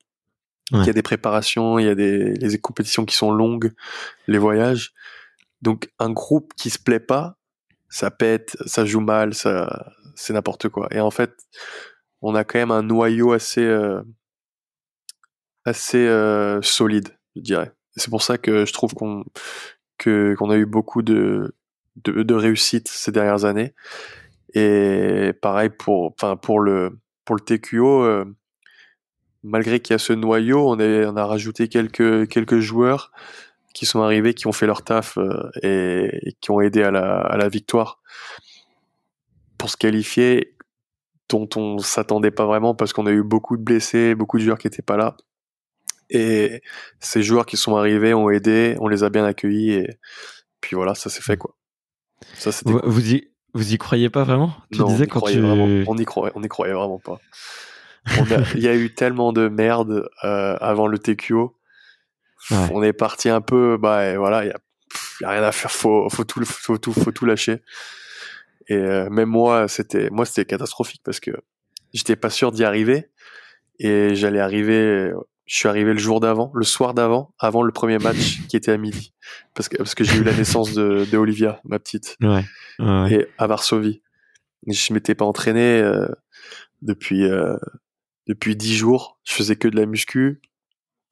Il y a des préparations, il y a les compétitions qui sont longues, les voyages. Donc un groupe qui se plaît pas, ça pète, ça joue mal, c'est n'importe quoi. Et en fait, on a quand même un noyau assez solide, je dirais. C'est pour ça que je trouve qu'on a eu beaucoup de réussite ces dernières années. Et pareil pour le TQO, malgré qu'il y a ce noyau, on a rajouté quelques joueurs qui sont arrivés, qui ont fait leur taf et qui ont aidé à la victoire pour se qualifier, dont on s'attendait pas vraiment parce qu'on a eu beaucoup de blessés, beaucoup de joueurs qui étaient pas là. Et ces joueurs qui sont arrivés ont aidé, on les a bien accueillis et puis voilà, ça s'est fait quoi. Ça c'était cool. Vous y croyez pas vraiment? Tu disais quand on y croyait vraiment pas. Il y a eu tellement de merde avant le TQO. Ouais. On est parti un peu, et voilà, il y a rien à faire, faut tout lâcher. Et même moi, c'était catastrophique parce que j'étais pas sûr d'y arriver et je suis arrivé le soir d'avant, avant le premier match qui était à midi, parce que j'ai eu la naissance de Olivia, ma petite, et à Varsovie. Je m'étais pas entraîné depuis 10 jours. Je faisais que de la muscu.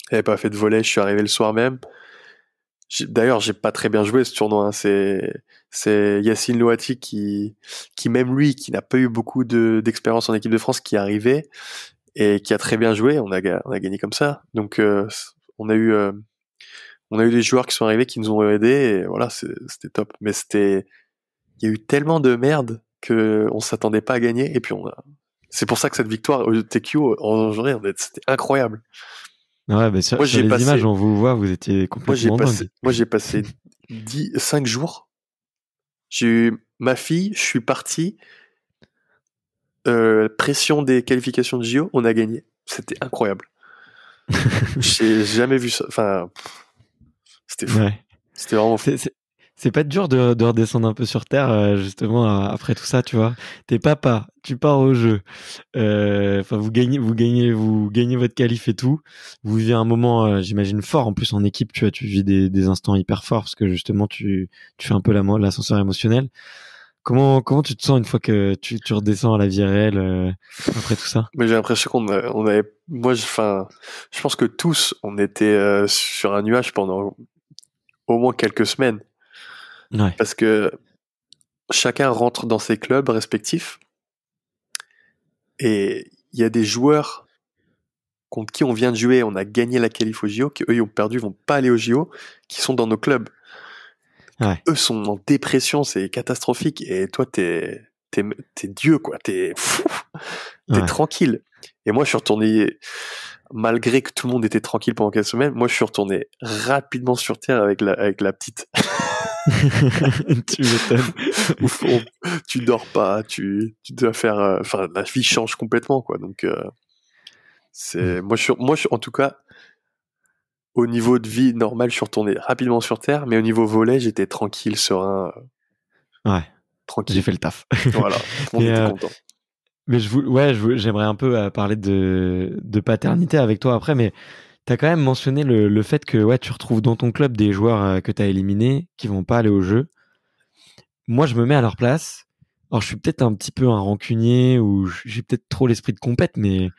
J'avais pas fait de volley. Je suis arrivé le soir même. D'ailleurs, j'ai pas très bien joué ce tournoi. Hein. C'est Yacine Louati qui même lui, qui n'a pas eu beaucoup d'expérience en équipe de France, qui est arrivé et qui a très bien joué. On a gagné comme ça. Donc, on a eu des joueurs qui sont arrivés, qui nous ont aidés. Et voilà, c'était top. Mais il y a eu tellement de merde que on s'attendait pas à gagner. Et puis c'est pour ça que cette victoire au TQ en journée, c'était incroyable. Ouais, bah sur les images, on vous voit, vous étiez complètement dingue. Moi, j'ai passé 5 jours. J'ai eu ma fille, je suis parti. Pression des qualifications de JO, on a gagné. C'était incroyable. J'ai jamais vu ça. Enfin, c'était fou. Ouais. C'était vraiment fou. C'est pas dur de redescendre un peu sur terre, justement, après tout ça, tu vois. T'es papa, tu pars au jeu. Enfin, vous gagnez votre qualif et tout. Vous vivez un moment, j'imagine, fort. En plus, en équipe, tu vois, tu vis des instants hyper forts parce que justement, tu fais un peu l'ascenseur émotionnel. Comment tu te sens une fois que tu redescends à la vie réelle après tout ça? Mais j'ai l'impression qu'on avait, je pense que tous, on était sur un nuage pendant au moins quelques semaines. Ouais. Parce que chacun rentre dans ses clubs respectifs et il y a des joueurs contre qui on vient de jouer, on a gagné la qualif au JO, qui eux ils ont perdu, vont pas aller au JO, qui sont dans nos clubs. Ouais. Eux sont en dépression, c'est catastrophique et toi t'es Dieu quoi, t'es fou, t'es tranquille. Et moi je suis retourné, malgré que tout le monde était tranquille pendant quelques semaines, moi je suis retourné rapidement sur terre avec la petite. Tu m'étonnes. Tu dors pas, tu dois faire, la vie change complètement quoi. Donc moi je suis en tout cas au niveau de vie normal, je suis retourné rapidement sur terre, mais au niveau volley, j'étais tranquille, serein. Ouais. Tranquille. J'ai fait le taf. Voilà. On était content. Mais j'aimerais un peu parler de paternité avec toi après, mais t'as quand même mentionné le fait que tu retrouves dans ton club des joueurs que t'as éliminés qui vont pas aller au jeu. Moi, je me mets à leur place. Alors, je suis peut-être un petit peu un rancunier ou j'ai peut-être trop l'esprit de compète, mais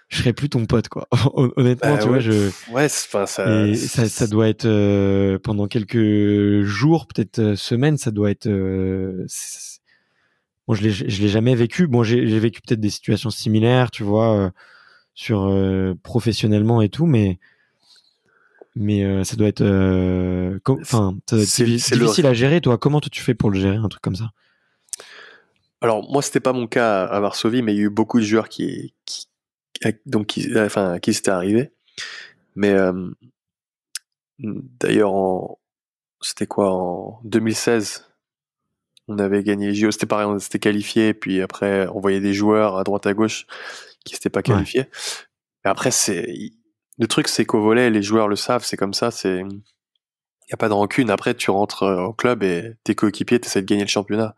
je serais plus ton pote, quoi. Honnêtement, tu vois, ça doit être pendant quelques jours, peut-être semaines, ça doit être. Bon, je l'ai jamais vécu. Bon, j'ai vécu peut-être des situations similaires, tu vois, sur professionnellement et tout, mais ça doit être difficile à gérer. Toi, comment tu fais pour le gérer, un truc comme ça? Alors moi c'était pas mon cas à Varsovie, mais il y a eu beaucoup de joueurs qui s'étaient arrivés. Mais d'ailleurs c'était quoi, en 2016 on avait gagné les JO, c'était pareil, on s'était qualifié, puis après on voyait des joueurs à droite à gauche qui s'étaient pas qualifiés. Ouais. Et après le truc c'est qu'au volley, les joueurs le savent, c'est comme ça, il y a pas de rancune. Après tu rentres au club et tes coéquipiers t'essaies de gagner le championnat.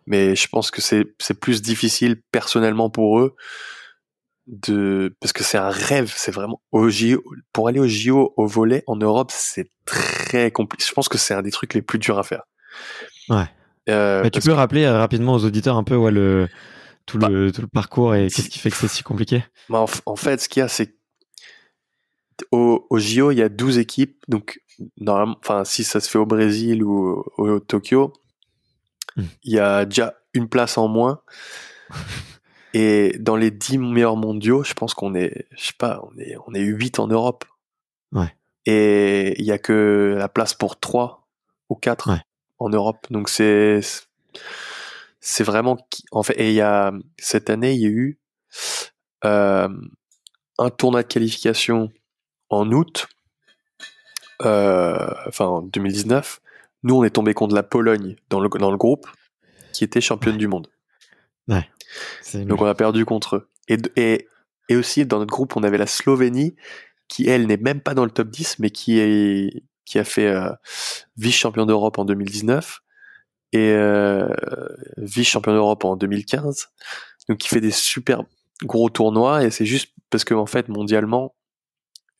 Mais je pense que c'est plus difficile personnellement pour eux parce que c'est un rêve, c'est vraiment pour aller au JO au volley en Europe, c'est très compliqué. Je pense que c'est un des trucs les plus durs à faire. Ouais. Tu peux rappeler rapidement aux auditeurs un peu tout le parcours et qu'est-ce qui fait que c'est si compliqué? En fait, ce qu'il y a, c'est au JO, il y a 12 équipes, donc normalement, si ça se fait au Brésil ou au Tokyo, il y a déjà une place en moins. Et dans les 10 meilleurs mondiaux, je pense qu'on est, on est 8 en Europe. Ouais. et il y a que la place pour 3 ou 4 en Europe. Donc c'est vraiment en fait, et cette année, il y a eu un tournoi de qualification en août, en 2019. Nous, on est tombé contre la Pologne dans le groupe, qui était championne du monde. Ouais. Donc on a perdu contre eux. Et aussi, dans notre groupe, on avait la Slovénie, qui, elle, n'est même pas dans le top 10, mais qui a fait vice-champion d'Europe en 2019 et vice-champion d'Europe en 2015. Donc qui fait des super gros tournois, et c'est juste parce que, en fait, mondialement,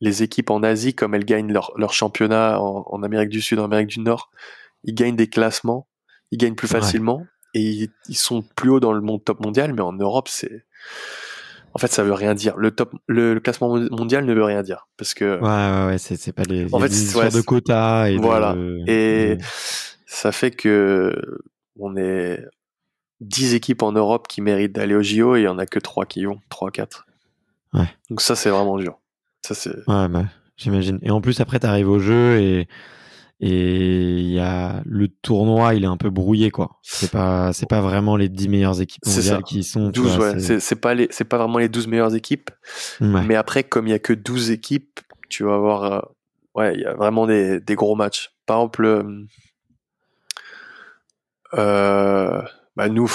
les équipes en Asie, comme elles gagnent leur championnat en Amérique du Sud, en Amérique du Nord, ils gagnent des classements, ils gagnent plus facilement, et ils sont plus haut dans le top mondial. Mais en Europe, en fait, ça veut rien dire. Le classement mondial ne veut rien dire, parce que c'est pas les. En fait, histoire de quotas et voilà. Et ça fait que on est 10 équipes en Europe qui méritent d'aller au JO, et il y en a que 3 qui y vont, 3-4. Ouais. Donc ça, c'est vraiment dur. Ça, c'est. Ouais, bah, j'imagine. Et en plus, après, t'arrives au jeu et il y a le tournoi, il est un peu brouillé, quoi. C'est pas vraiment les 10 meilleures équipes mondiales qui sont 12, c'est pas vraiment les 12 meilleures équipes. Mais après, comme il y a que 12 équipes, tu vas avoir il y a vraiment des gros matchs. Par exemple, nous,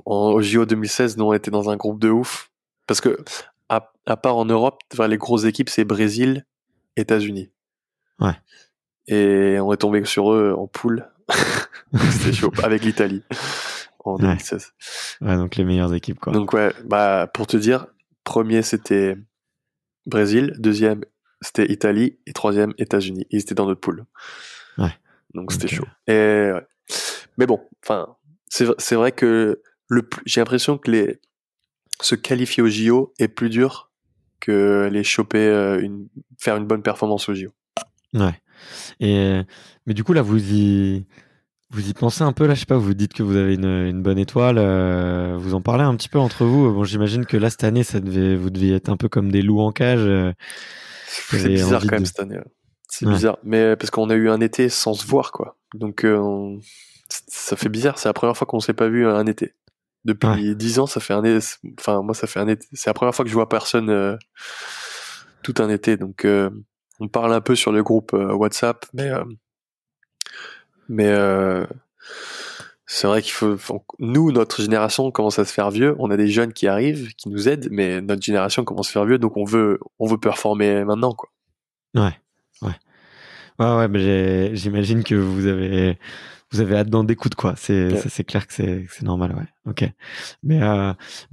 au JO 2016, nous, on était dans un groupe de ouf, parce que à part en Europe, les grosses équipes, c'est Brésil, États-Unis. Ouais. Et on est tombé sur eux en poule. C'était chaud, avec l'Italie en 2016. Ouais, donc les meilleures équipes, quoi. Donc pour te dire, premier c'était Brésil, deuxième c'était Italie, et troisième États-Unis. Ils étaient dans notre poule. Ouais. Donc c'était chaud. Et mais bon, enfin, c'est vrai que j'ai l'impression que se qualifier au JO est plus dur que les choper, faire une bonne performance au JO. Ouais. Mais du coup, là, vous y pensez un peu, là, je sais pas, vous dites que vous avez une bonne étoile, vous en parlez un petit peu entre vous. Bon, j'imagine que là, cette année, vous deviez être un peu comme des loups en cage. C'est bizarre quand même cette année. C'est bizarre, mais parce qu'on a eu un été sans se voir, quoi. Donc ça fait bizarre. C'est la première fois qu'on s'est pas vu un été. Depuis 10 ans, ça fait un été. Enfin, moi, ça fait un été. C'est la première fois que je vois personne tout un été. Donc on parle un peu sur le groupe WhatsApp, mais c'est vrai nous, notre génération commence à se faire vieux. On a des jeunes qui arrivent, qui nous aident, mais notre génération commence à se faire vieux, donc on veut performer maintenant, quoi. Ouais, mais j'imagine que vous avez hâte d'en découdre, quoi. Ça, c'est clair que c'est normal, ouais. Ok. Mais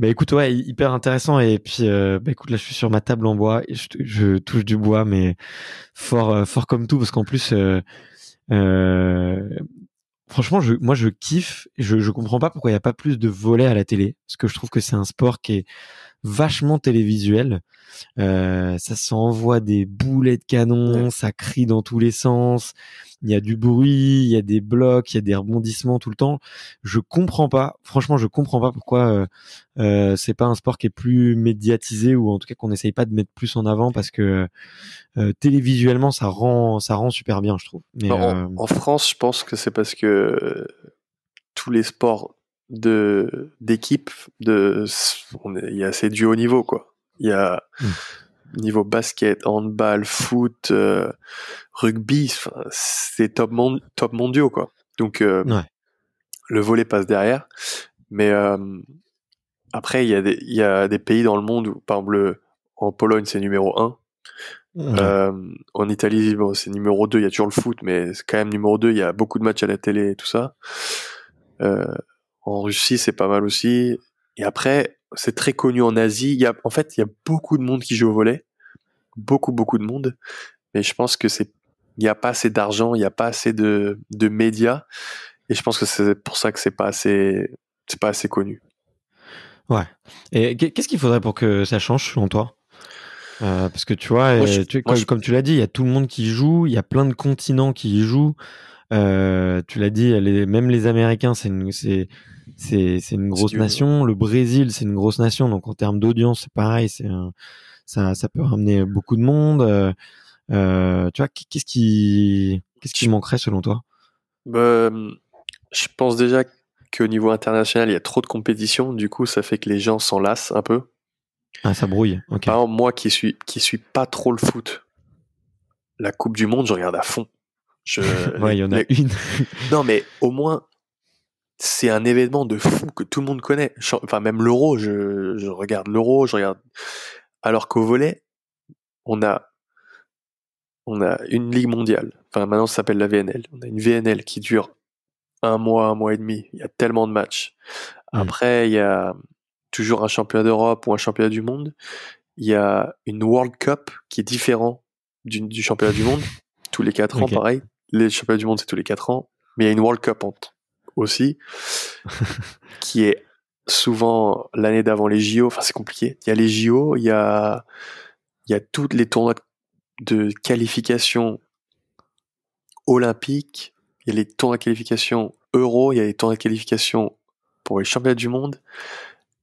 écoute, ouais, hyper intéressant. Et puis écoute, là, je suis sur ma table en bois et je touche du bois, mais fort comme tout, parce qu'en plus franchement, moi je kiffe. Je comprends pas pourquoi il y a pas plus de volets à la télé, parce que je trouve que c'est un sport qui est vachement télévisuel. Ça s'envoie des boulets de canon, ça crie dans tous les sens. Il y a du bruit, il y a des blocs, il y a des rebondissements tout le temps. Franchement, je comprends pas pourquoi c'est pas un sport qui est plus médiatisé, ou en tout cas qu'on n'essaye pas de mettre plus en avant, parce que télévisuellement ça rend super bien, je trouve. Mais en France, je pense que c'est parce que tous les sports d'équipe, il y a assez du haut niveau, quoi. Il y a niveau basket, handball, foot, rugby, c'est top mondiaux, quoi. Donc le volley passe derrière, mais après il y a des pays dans le monde où, par exemple, en Pologne c'est numéro 1. En Italie, bon, c'est numéro 2, il y a toujours le foot, mais c'est quand même numéro 2, il y a beaucoup de matchs à la télé et tout ça. En Russie, c'est pas mal aussi. Et après, c'est très connu en Asie. Il y a beaucoup de monde qui joue au volley. Beaucoup de monde. Mais je pense que il y a pas assez d'argent, il y a pas assez de médias. Et je pense que c'est pour ça que c'est pas assez connu. Ouais. Et qu'est-ce qu'il faudrait pour que ça change, selon toi? Parce que tu vois, comme tu l'as dit, il y a tout le monde qui joue, il y a plein de continents qui y jouent. Tu l'as dit, même les Américains, c'est une grosse nation. Le Brésil, c'est une grosse nation. Donc en termes d'audience, c'est pareil. Ça peut ramener beaucoup de monde. Tu vois, qu'est-ce qui manquerait selon toi? Je pense déjà qu'au niveau international, il y a trop de compétition. Du coup, ça fait que les gens s'en lassent un peu. Ah, ça brouille. Ok. Par exemple, moi qui suis pas trop le foot, la Coupe du Monde, je regarde à fond. Ouais, il y en a une. Non, mais au moins, c'est un événement de fou que tout le monde connaît. Enfin, même l'Euro, je regarde l'Euro, je regarde. Alors qu'au volley, on a, on a une ligue mondiale. Enfin, maintenant, ça s'appelle la VNL. On a une VNL qui dure un mois et demi. Il y a tellement de matchs. Hmm. Après, il y a toujours un championnat d'Europe ou un championnat du monde. Il y a une World Cup qui est différent du championnat du monde. Tous les 4 ans, Ok. pareil. Les championnats du monde, c'est tous les 4 ans. Mais il y a une World Cup aussi, qui est souvent l'année d'avant les JO. Enfin, c'est compliqué. Il y a les JO, il y a tous les tournois de qualification olympiques, il y a les tournois de qualification Euro, il y a les tournois de qualification pour les championnats du monde.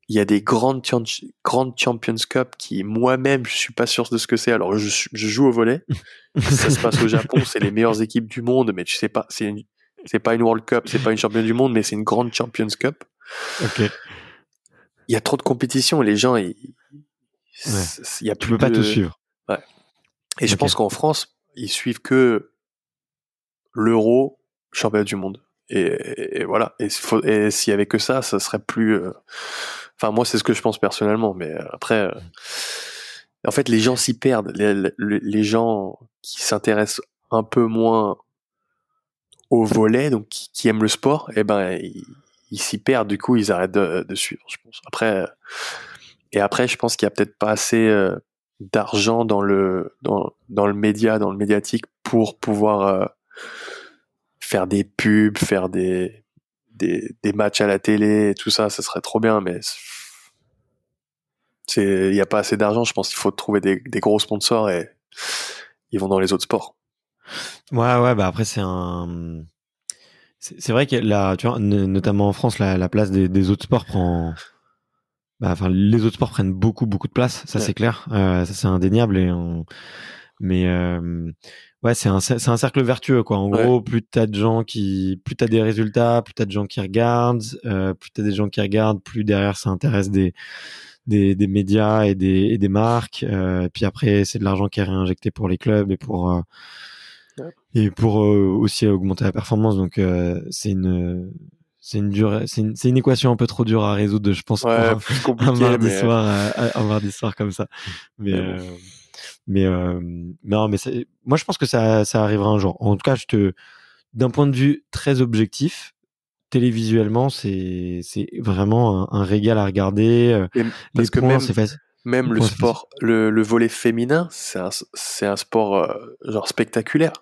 Il y a des grandes Champions Cup qui, moi-même, je suis pas sûr de ce que c'est. Alors, je joue au volley. Ça se passe au Japon, c'est les meilleures équipes du monde, mais tu sais pas, c'est pas une World Cup, c'est pas une championne du monde, mais c'est une grande Champions Cup. Ok. Il y a trop de compétition et les gens, il Ouais. y a Tu plus peux pas tout de, suivre. ouais. Et je Ok. pense qu'en France, ils suivent que l'Euro, championnat du monde. Et voilà. Et s'il y avait que ça serait plus, enfin, moi, c'est ce que je pense personnellement, mais après, en fait, les gens s'y perdent. Les gens qui s'intéressent un peu moins au volet, donc qui aiment le sport, eh ben, ils s'y perdent. Du coup, ils arrêtent de suivre, je pense. Après, je pense qu'il y a peut-être pas assez d'argent dans le média, dans le médiatique pour pouvoir faire des pubs, faire des matchs à la télé, et tout ça, ça serait trop bien, mais il y a pas assez d'argent. Je pense qu'il faut trouver des gros sponsors et ils vont dans les autres sports. Ouais, bah après c'est vrai que là, tu vois, notamment en France, la place des autres sports enfin, les autres sports prennent beaucoup de place, ça Ouais. c'est clair, ça c'est indéniable mais ouais, c'est un cercle vertueux quoi. En Ouais. gros, plus t'as des résultats, plus t'as de gens qui regardent, plus t'as des gens qui regardent, plus derrière ça intéresse des médias et des marques. Puis après, c'est de l'argent qui est réinjecté pour les clubs Ouais. et pour aussi augmenter la performance. Donc c'est une équation un peu trop dure à résoudre, je pense, pour Ouais, plus un compliqué, mardi mais soir, un mardi soir comme ça. Mais bon. non, mais moi je pense que ça arrivera un jour. En tout cas, d'un point de vue très objectif, télévisuellement, c'est vraiment un régal à regarder. Et Les parce que points, c'est facile. même Les le points, c'est facile. sport, le volley féminin, c'est un sport genre spectaculaire,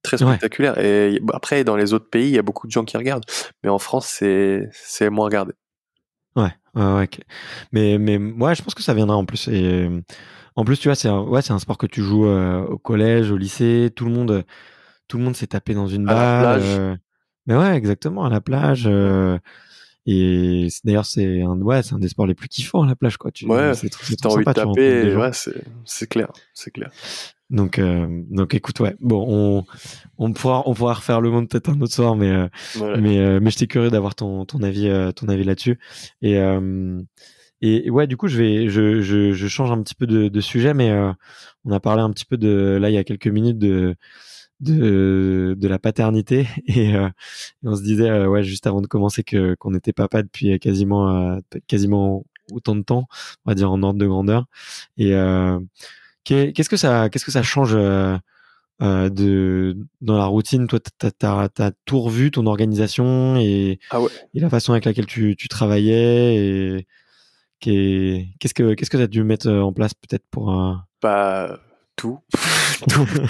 très Ouais, spectaculaire. Et après, dans les autres pays, il y a beaucoup de gens qui regardent, mais en France, c'est moins regardé. ouais. Mais ouais, je pense que ça viendra en plus. Et en plus, tu vois, c'est un sport que tu joues au collège, au lycée. Tout le monde s'est tapé dans une À la balle. plage, Mais ouais, exactement, à la plage. ouais, Et d'ailleurs, c'est un des sports les plus kiffants à la plage, quoi. ouais, C'est si trop t'as envie de sympa, tu rencontres des taper, gens. ouais, c'est clair, c'est clair. Donc écoute, ouais. Bon, on pourra refaire le monde peut-être un autre soir, Voilà. mais j'étais curieux d'avoir ton avis là-dessus. Et, et ouais, du coup, je change un petit peu de sujet, mais on a parlé un petit peu là, il y a quelques minutes de la paternité et on se disait ouais juste avant de commencer qu'on était papa depuis quasiment autant de temps, on va dire en ordre de grandeur. Et qu'est-ce que ça change dans la routine? Toi, t'as tout revu, ton organisation Ah ouais, et la façon avec laquelle tu travaillais et qu'est-ce que t'as dû mettre en place peut-être pour bah tout,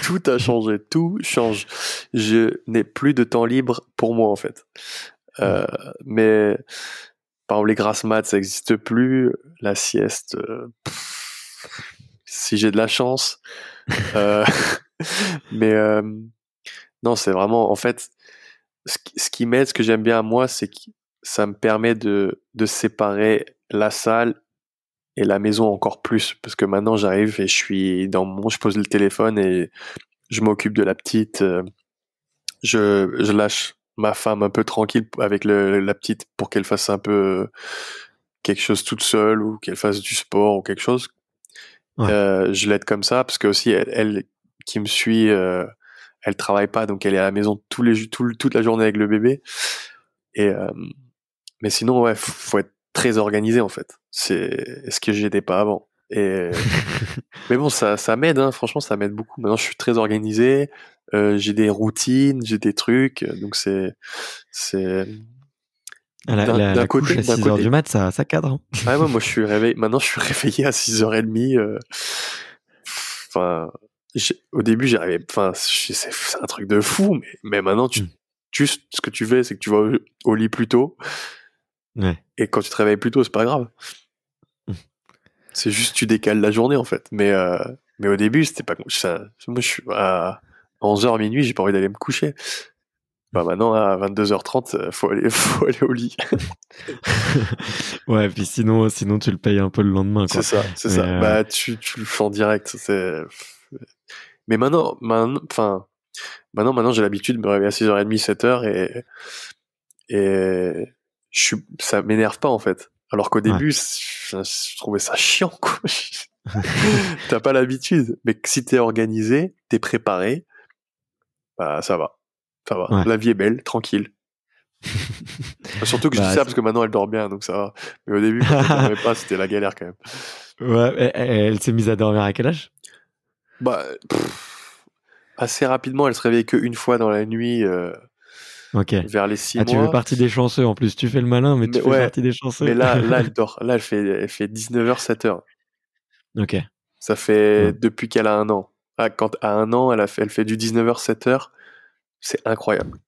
tout a changé, tout change. Je n'ai plus de temps libre pour moi en fait. Ouais. Euh, mais par exemple, les grasses mat, ça n'existe plus. La sieste, si j'ai de la chance. Euh, mais non, c'est vraiment, en fait, ce qui m'aide, ce que j'aime bien à moi, c'est que ça me permet de séparer la salle et la maison encore plus, parce que maintenant j'arrive et je pose le téléphone et je m'occupe de la petite. Je lâche ma femme un peu tranquille avec la petite pour qu'elle fasse un peu quelque chose toute seule ou qu'elle fasse du sport ou quelque chose. Ouais. Je l'aide comme ça parce que aussi elle qui me suit, elle travaille pas, donc elle est à la maison toute la journée avec le bébé. Et mais sinon ouais, faut être très organisé en fait. C'est ce que j'étais pas avant. Et mais bon, ça m'aide, hein. Franchement, ça m'aide beaucoup. Maintenant, je suis très organisé. J'ai des routines, j'ai des trucs. Donc c'est La couche côté, à 6h du mat, ça cadre. Hein. Ah ouais, moi je suis réveillé. Maintenant, je suis réveillé à 6h30. Enfin, au début, j'arrivais. Enfin, c'est un truc de fou. Mais maintenant, juste ce que tu fais, c'est que tu vas au lit plus tôt. Ouais. Et quand tu te réveilles plus tôt, c'est pas grave. C'est juste tu décales la journée en fait. Mais au début, c'était pas ça. Moi, je suis à 11h minuit, j'ai pas envie d'aller me coucher. Bah maintenant à 22h30, faut aller au lit. Ouais, puis sinon tu le payes un peu le lendemain, quoi. C'est ça. Bah tu le fais en direct. Mais maintenant, j'ai l'habitude de me réveiller à 6h30, 7h et ça m'énerve pas en fait. Alors qu'au début, je trouvais ça chiant, quoi. T'as pas l'habitude. Mais si t'es organisé, t'es préparé, bah ça va. Ouais. La vie est belle, tranquille. Surtout que je dis ça parce que maintenant elle dort bien, donc ça va. Mais au début, quand elle dormait pas, c'était la galère quand même. Ouais, elle s'est mise à dormir à quel âge ? Bah, assez rapidement, elle se réveillait qu'une fois dans la nuit. Vers les 6 mois. Tu fais partie des chanceux en plus. Tu fais le malin, mais tu fais partie des chanceux. Mais là, elle dort. Là, elle fait 19h, 7h. Ok. Ça fait depuis qu'elle a 1 an. À 1 an, elle fait du 19h, 7h. C'est incroyable.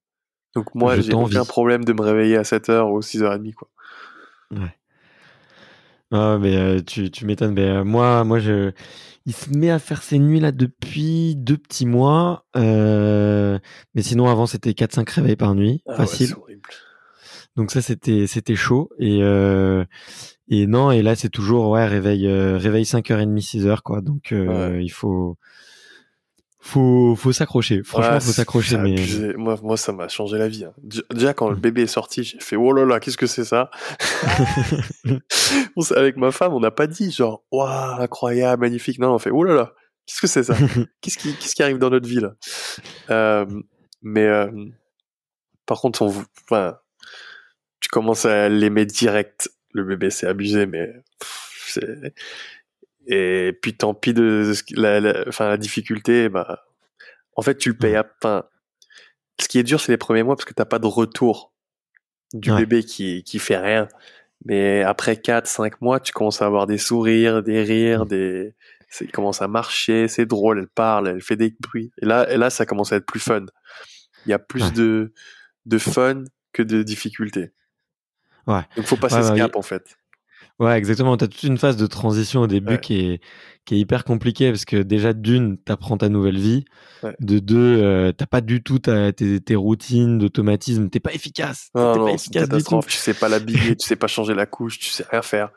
Donc moi, j'ai aucun problème de me réveiller à 7h ou 6h30, quoi. Ouais. Ah, mais tu m'étonnes. Mais moi, il se met à faire ces nuits là depuis 2 petits mois. Mais sinon, avant, c'était 4-5 réveils par nuit. Facile. Ouais, c'est horrible. Donc ça, c'était chaud. Et non, et là, c'est toujours, réveil 5h30, 6h, quoi. Donc, il faut s'accrocher. Franchement, faut s'accrocher. Mais moi, ça m'a changé la vie. Hein. Déjà, quand le bébé est sorti, j'ai fait, oh là là, qu'est-ce que c'est ça? Avec ma femme, on n'a pas dit genre, waouh, incroyable, magnifique. Non, on fait, oh là là, qu'est-ce que c'est ça? Qu'est-ce qui arrive dans notre vie là? Mais par contre, tu commences à l'aimer direct. Le bébé, c'est abusé, mais et puis tant pis de la difficulté. Bah, en fait, tu le payes ce qui est dur, c'est les premiers mois parce que t'as pas de retour du bébé qui fait rien. Mais après 4-5 mois, tu commences à avoir des sourires, des rires, il commence à marcher, c'est drôle, elle parle, elle fait des bruits. Et là, ça commence à être plus fun. Il y a plus de fun que de difficulté. Ouais. Donc faut passer ce cap en fait. Ouais, exactement. T'as toute une phase de transition au début qui est hyper compliquée parce que déjà d'une, t'apprends ta nouvelle vie. Ouais. De deux, t'as pas du tout tes routines d'automatisme. T'es pas efficace. Non, c'est une catastrophe. Tu sais pas l'habiller, tu sais pas changer la couche, tu sais rien faire.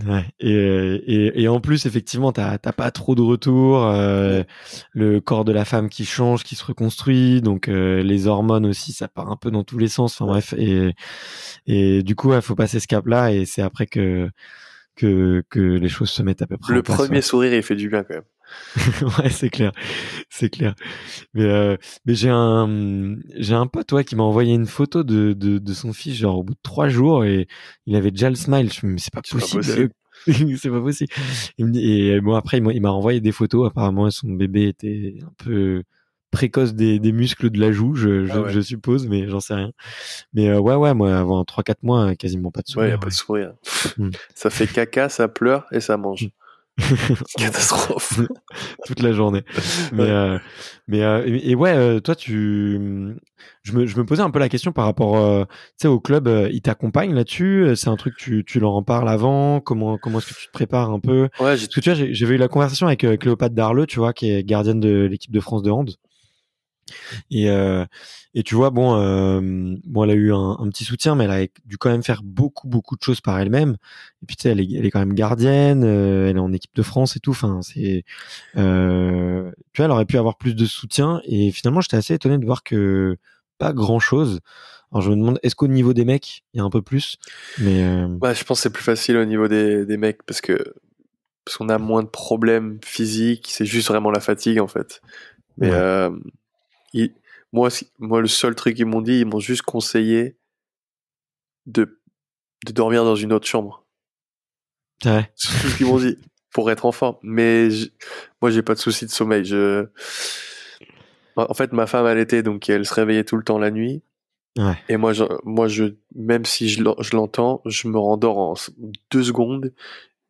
Ouais. Et en plus, effectivement, t'as pas trop de retour. Le corps de la femme qui change, qui se reconstruit. Donc, les hormones aussi, ça part un peu dans tous les sens. Enfin bref. Et du coup, il faut passer ce cap-là. Et c'est après que les choses se mettent à peu près en place. Le premier sourire, il fait du bien quand même. Ouais, c'est clair. Mais j'ai un pote, qui m'a envoyé une photo de son fils, genre au bout de 3 jours, et il avait déjà le smile. Je me dis, mais c'est pas possible. C'est pas possible. Et bon, après, il m'a renvoyé des photos. Apparemment, son bébé était un peu précoce des muscles de la joue, je suppose, mais j'en sais rien. Mais ouais, moi, avant 3-4 mois, quasiment pas de sourire. Ouais, y a pas de sourire. Ça fait caca, ça pleure et ça mange. Catastrophe. Toute la journée. Mais ouais, toi, je me posais un peu la question par rapport au club. Ils t'accompagnent là-dessus? C'est un truc, tu leur en parles avant? Comment est-ce que tu te prépares un peu? Ouais, parce que tu vois, j'avais eu la conversation avec Cléopâtre Darleux, tu vois, qui est gardienne de l'équipe de France de hand. Et tu vois, bon, elle a eu un petit soutien, mais elle a dû quand même faire beaucoup, beaucoup de choses par elle-même. Et puis, tu sais, elle est quand même gardienne, elle est en équipe de France et tout. Enfin, tu vois, elle aurait pu avoir plus de soutien. Et finalement, j'étais assez étonné de voir que pas grand-chose. Alors, je me demande, est-ce qu'au niveau des mecs, il y a un peu plus? Mais, Bah, je pense que c'est plus facile au niveau des mecs parce qu'on a moins de problèmes physiques, c'est juste vraiment la fatigue en fait. Mais ouais. ils- moi, le seul truc qu'ils m'ont dit, ils m'ont juste conseillé de, de dormir dans une autre chambre. Ouais. C'est tout ce qu'ils m'ont dit pour être en forme. Mais moi, j'ai pas de souci de sommeil. En fait, ma femme allaitait, donc elle se réveillait tout le temps la nuit. Ouais. Et même si je l'entends, je me rendors en 2 secondes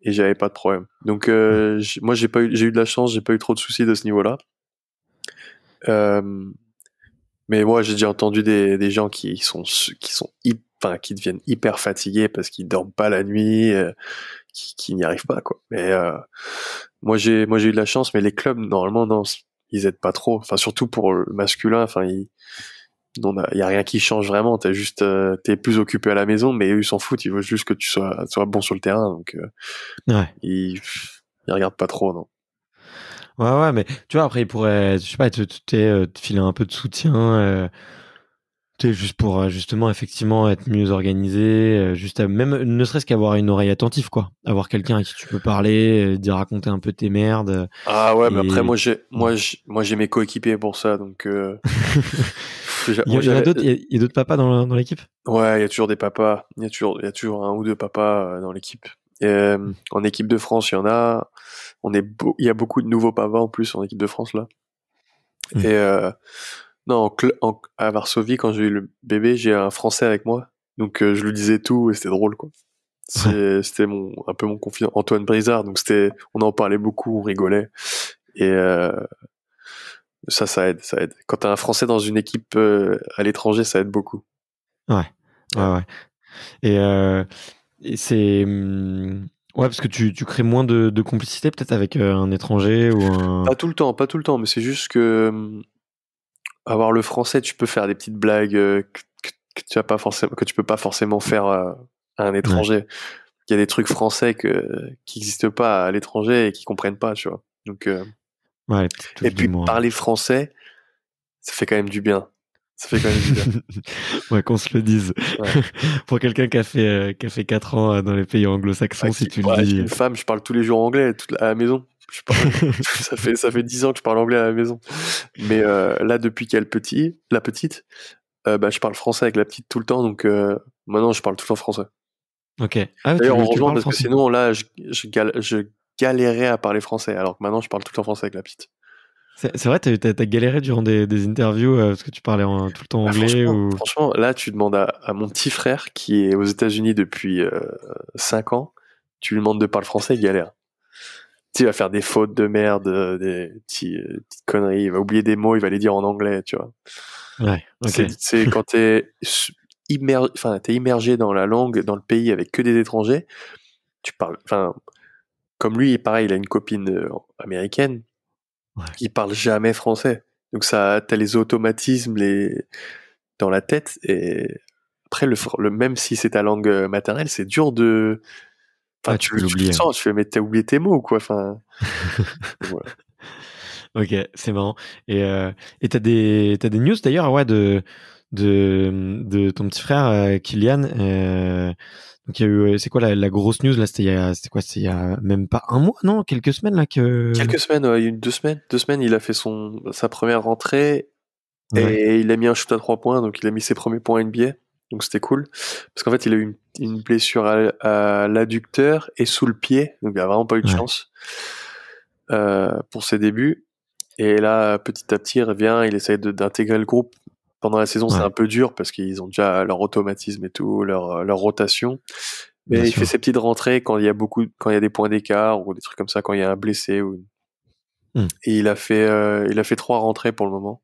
et j'avais pas de problème. Donc, moi, j'ai eu de la chance, j'ai pas eu trop de soucis de ce niveau-là. Euh, mais moi, j'ai déjà entendu des gens enfin, qui deviennent hyper fatigués parce qu'ils dorment pas la nuit, qui n'y arrivent pas, quoi. Mais moi, j'ai eu de la chance, mais les clubs, normalement, non, ils aident pas trop. Enfin, surtout pour le masculin, enfin, il y a rien qui change vraiment. T'es plus occupé à la maison, mais eux, ils s'en foutent. Ils veulent juste que tu sois bon sur le terrain. Donc, Ouais. ils regardent pas trop, non. Ouais, mais tu vois, après, il pourrait, je sais pas, te filer un peu de soutien, tu sais, juste pour justement, effectivement, être mieux organisé, même, ne serait-ce qu'avoir une oreille attentive, quoi. Avoir quelqu'un à qui tu peux parler, dire raconter un peu tes merdes, Ah ouais, mais après, et. moi, j'ai mes coéquipiers pour ça. Donc, Il y en a d'autres, il y a d'autres papas dans l'équipe? ouais, il y a toujours des papas. Il y a toujours un ou deux papas dans l'équipe. Et, en équipe de France, il y en a. Il y a beaucoup de nouveaux papas en plus en équipe de France là. Mm. Et non, à Varsovie, quand j'ai eu le bébé, j'ai un Français avec moi. Donc je lui disais tout et c'était drôle quoi. Ouais. C'était un peu mon confident, Antoine Brizard. Donc on en parlait beaucoup, on rigolait. Et ça aide, ça aide. Quand t'as un Français dans une équipe à l'étranger, ça aide beaucoup. Ouais. Ouais. Ouais. Et, c'est, ouais, parce que tu crées moins de complicité, peut-être, avec un étranger ou un. Pas tout le temps, mais c'est juste que avoir le français, tu peux faire des petites blagues que tu peux pas forcément faire à un Ouais. étranger. Il y a des trucs français qui n'existent pas à l'étranger et qui comprennent pas, tu vois. Donc, Ouais, les petites et touches puis d'humour. parler français, ça fait quand même du bien. Ça fait quand même du bien. Ouais, qu'on se le dise. Ouais. Pour quelqu'un qui a fait 4 ans dans les pays anglo-saxons, si tu le Avec dis. une femme, je parle tous les jours anglais à la maison. Je parle, ça fait 10 ans que je parle anglais à la maison. Mais là, depuis la petite, bah, je parle français avec la petite tout le temps, donc maintenant je parle tout le temps français. Ok. Ah, D'ailleurs, tu heureusement, parles parce que français. sinon, là, je galérais à parler français, alors que maintenant, je parle tout le temps français avec la petite. C'est vrai, t'as galéré durant des interviews parce que tu parlais tout le temps Bah, anglais franchement, ou. franchement, là, tu demandes à mon petit frère qui est aux États-Unis depuis 5 ans, tu lui demandes de parler français, il galère. Tu sais, il va faire des fautes de merde, petites conneries, il va oublier des mots, il va les dire en anglais, tu vois. Ouais. Ok. C'est quand t'es immergé dans la langue, dans le pays avec que des étrangers, tu parles, enfin, comme lui, pareil, il a une copine américaine, Ouais. il parle jamais français. Donc t'as les automatismes dans la tête et après même si c'est ta langue maternelle, c'est dur enfin Ouais, tu peux tu le l'oublier. sens, tu fais mais t'as oublié tes mots quoi. Enfin, voilà. Ok, c'est marrant. Et t'as des news d'ailleurs, ouais, de ton petit frère Kylian. Donc il y a eu, c'est quoi la grosse news là? C'était quoi? C'est il y a même pas un mois, non? Quelques semaines là que. Quelques semaines, ouais, il y a eu 2 semaines, il a fait sa première rentrée Ouais, et il a mis un shoot à 3 points, donc il a mis ses premiers points NBA. Donc c'était cool parce qu'en fait il a eu une blessure à l'adducteur et sous le pied, donc il a vraiment pas eu de ouais, chance pour ses débuts. Et là, petit à petit, il revient, il essaye d'intégrer le groupe. Pendant la saison, c'est un ouais, peu dur parce qu'ils ont déjà leur automatisme et tout, leur rotation. bien Mais il fait sûr. ses petites rentrées quand il y a des points d'écart ou des trucs comme ça, quand il y a un blessé. Hmm. Et il a fait 3 rentrées pour le moment.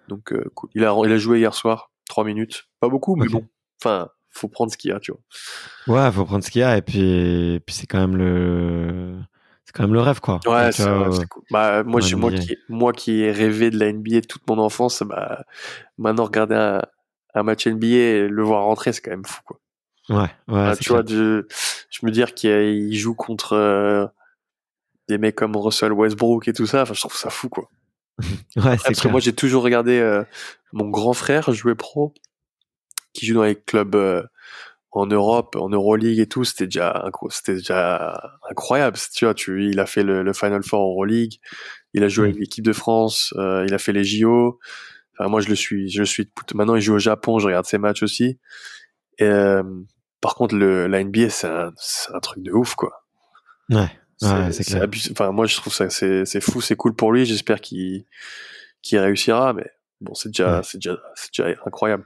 Donc, cool. Il a joué hier soir, 3 minutes. Pas beaucoup, mais Ok. bon. Enfin, faut prendre ce qu'il y a, tu vois. Ouais, faut prendre ce qu'il y a et puis c'est quand même c'est quand même le rêve, quoi. Ouais, Tu vois, c'est cool. Bah, en NBA. moi qui ai rêvé de la NBA toute mon enfance, bah, maintenant, regarder un match NBA et le voir rentrer, c'est quand même fou, quoi. Ouais, c'est Tu vois, clair. je me dire qu'il joue contre des mecs comme Russell Westbrook et tout ça, enfin, je trouve ça fou, quoi. Ouais, Après, c'est parce que moi, clair. j'ai toujours regardé mon grand frère jouer pro, qui joue dans les clubs en Europe, en Euroleague et tout, c'était déjà incroyable. Tu vois, il a fait le Final Four Euroleague, il a joué Hmm. avec l'équipe de France, il a fait les JO. Enfin, moi, je le suis. Maintenant, il joue au Japon, je regarde ses matchs aussi. Et, par contre, la NBA, c'est un truc de ouf, quoi. Ouais, c'est C'est clair. abusé. Enfin, moi, je trouve ça, c'est fou, c'est cool pour lui. J'espère qu'il réussira, mais bon, Ouais. c'est déjà incroyable.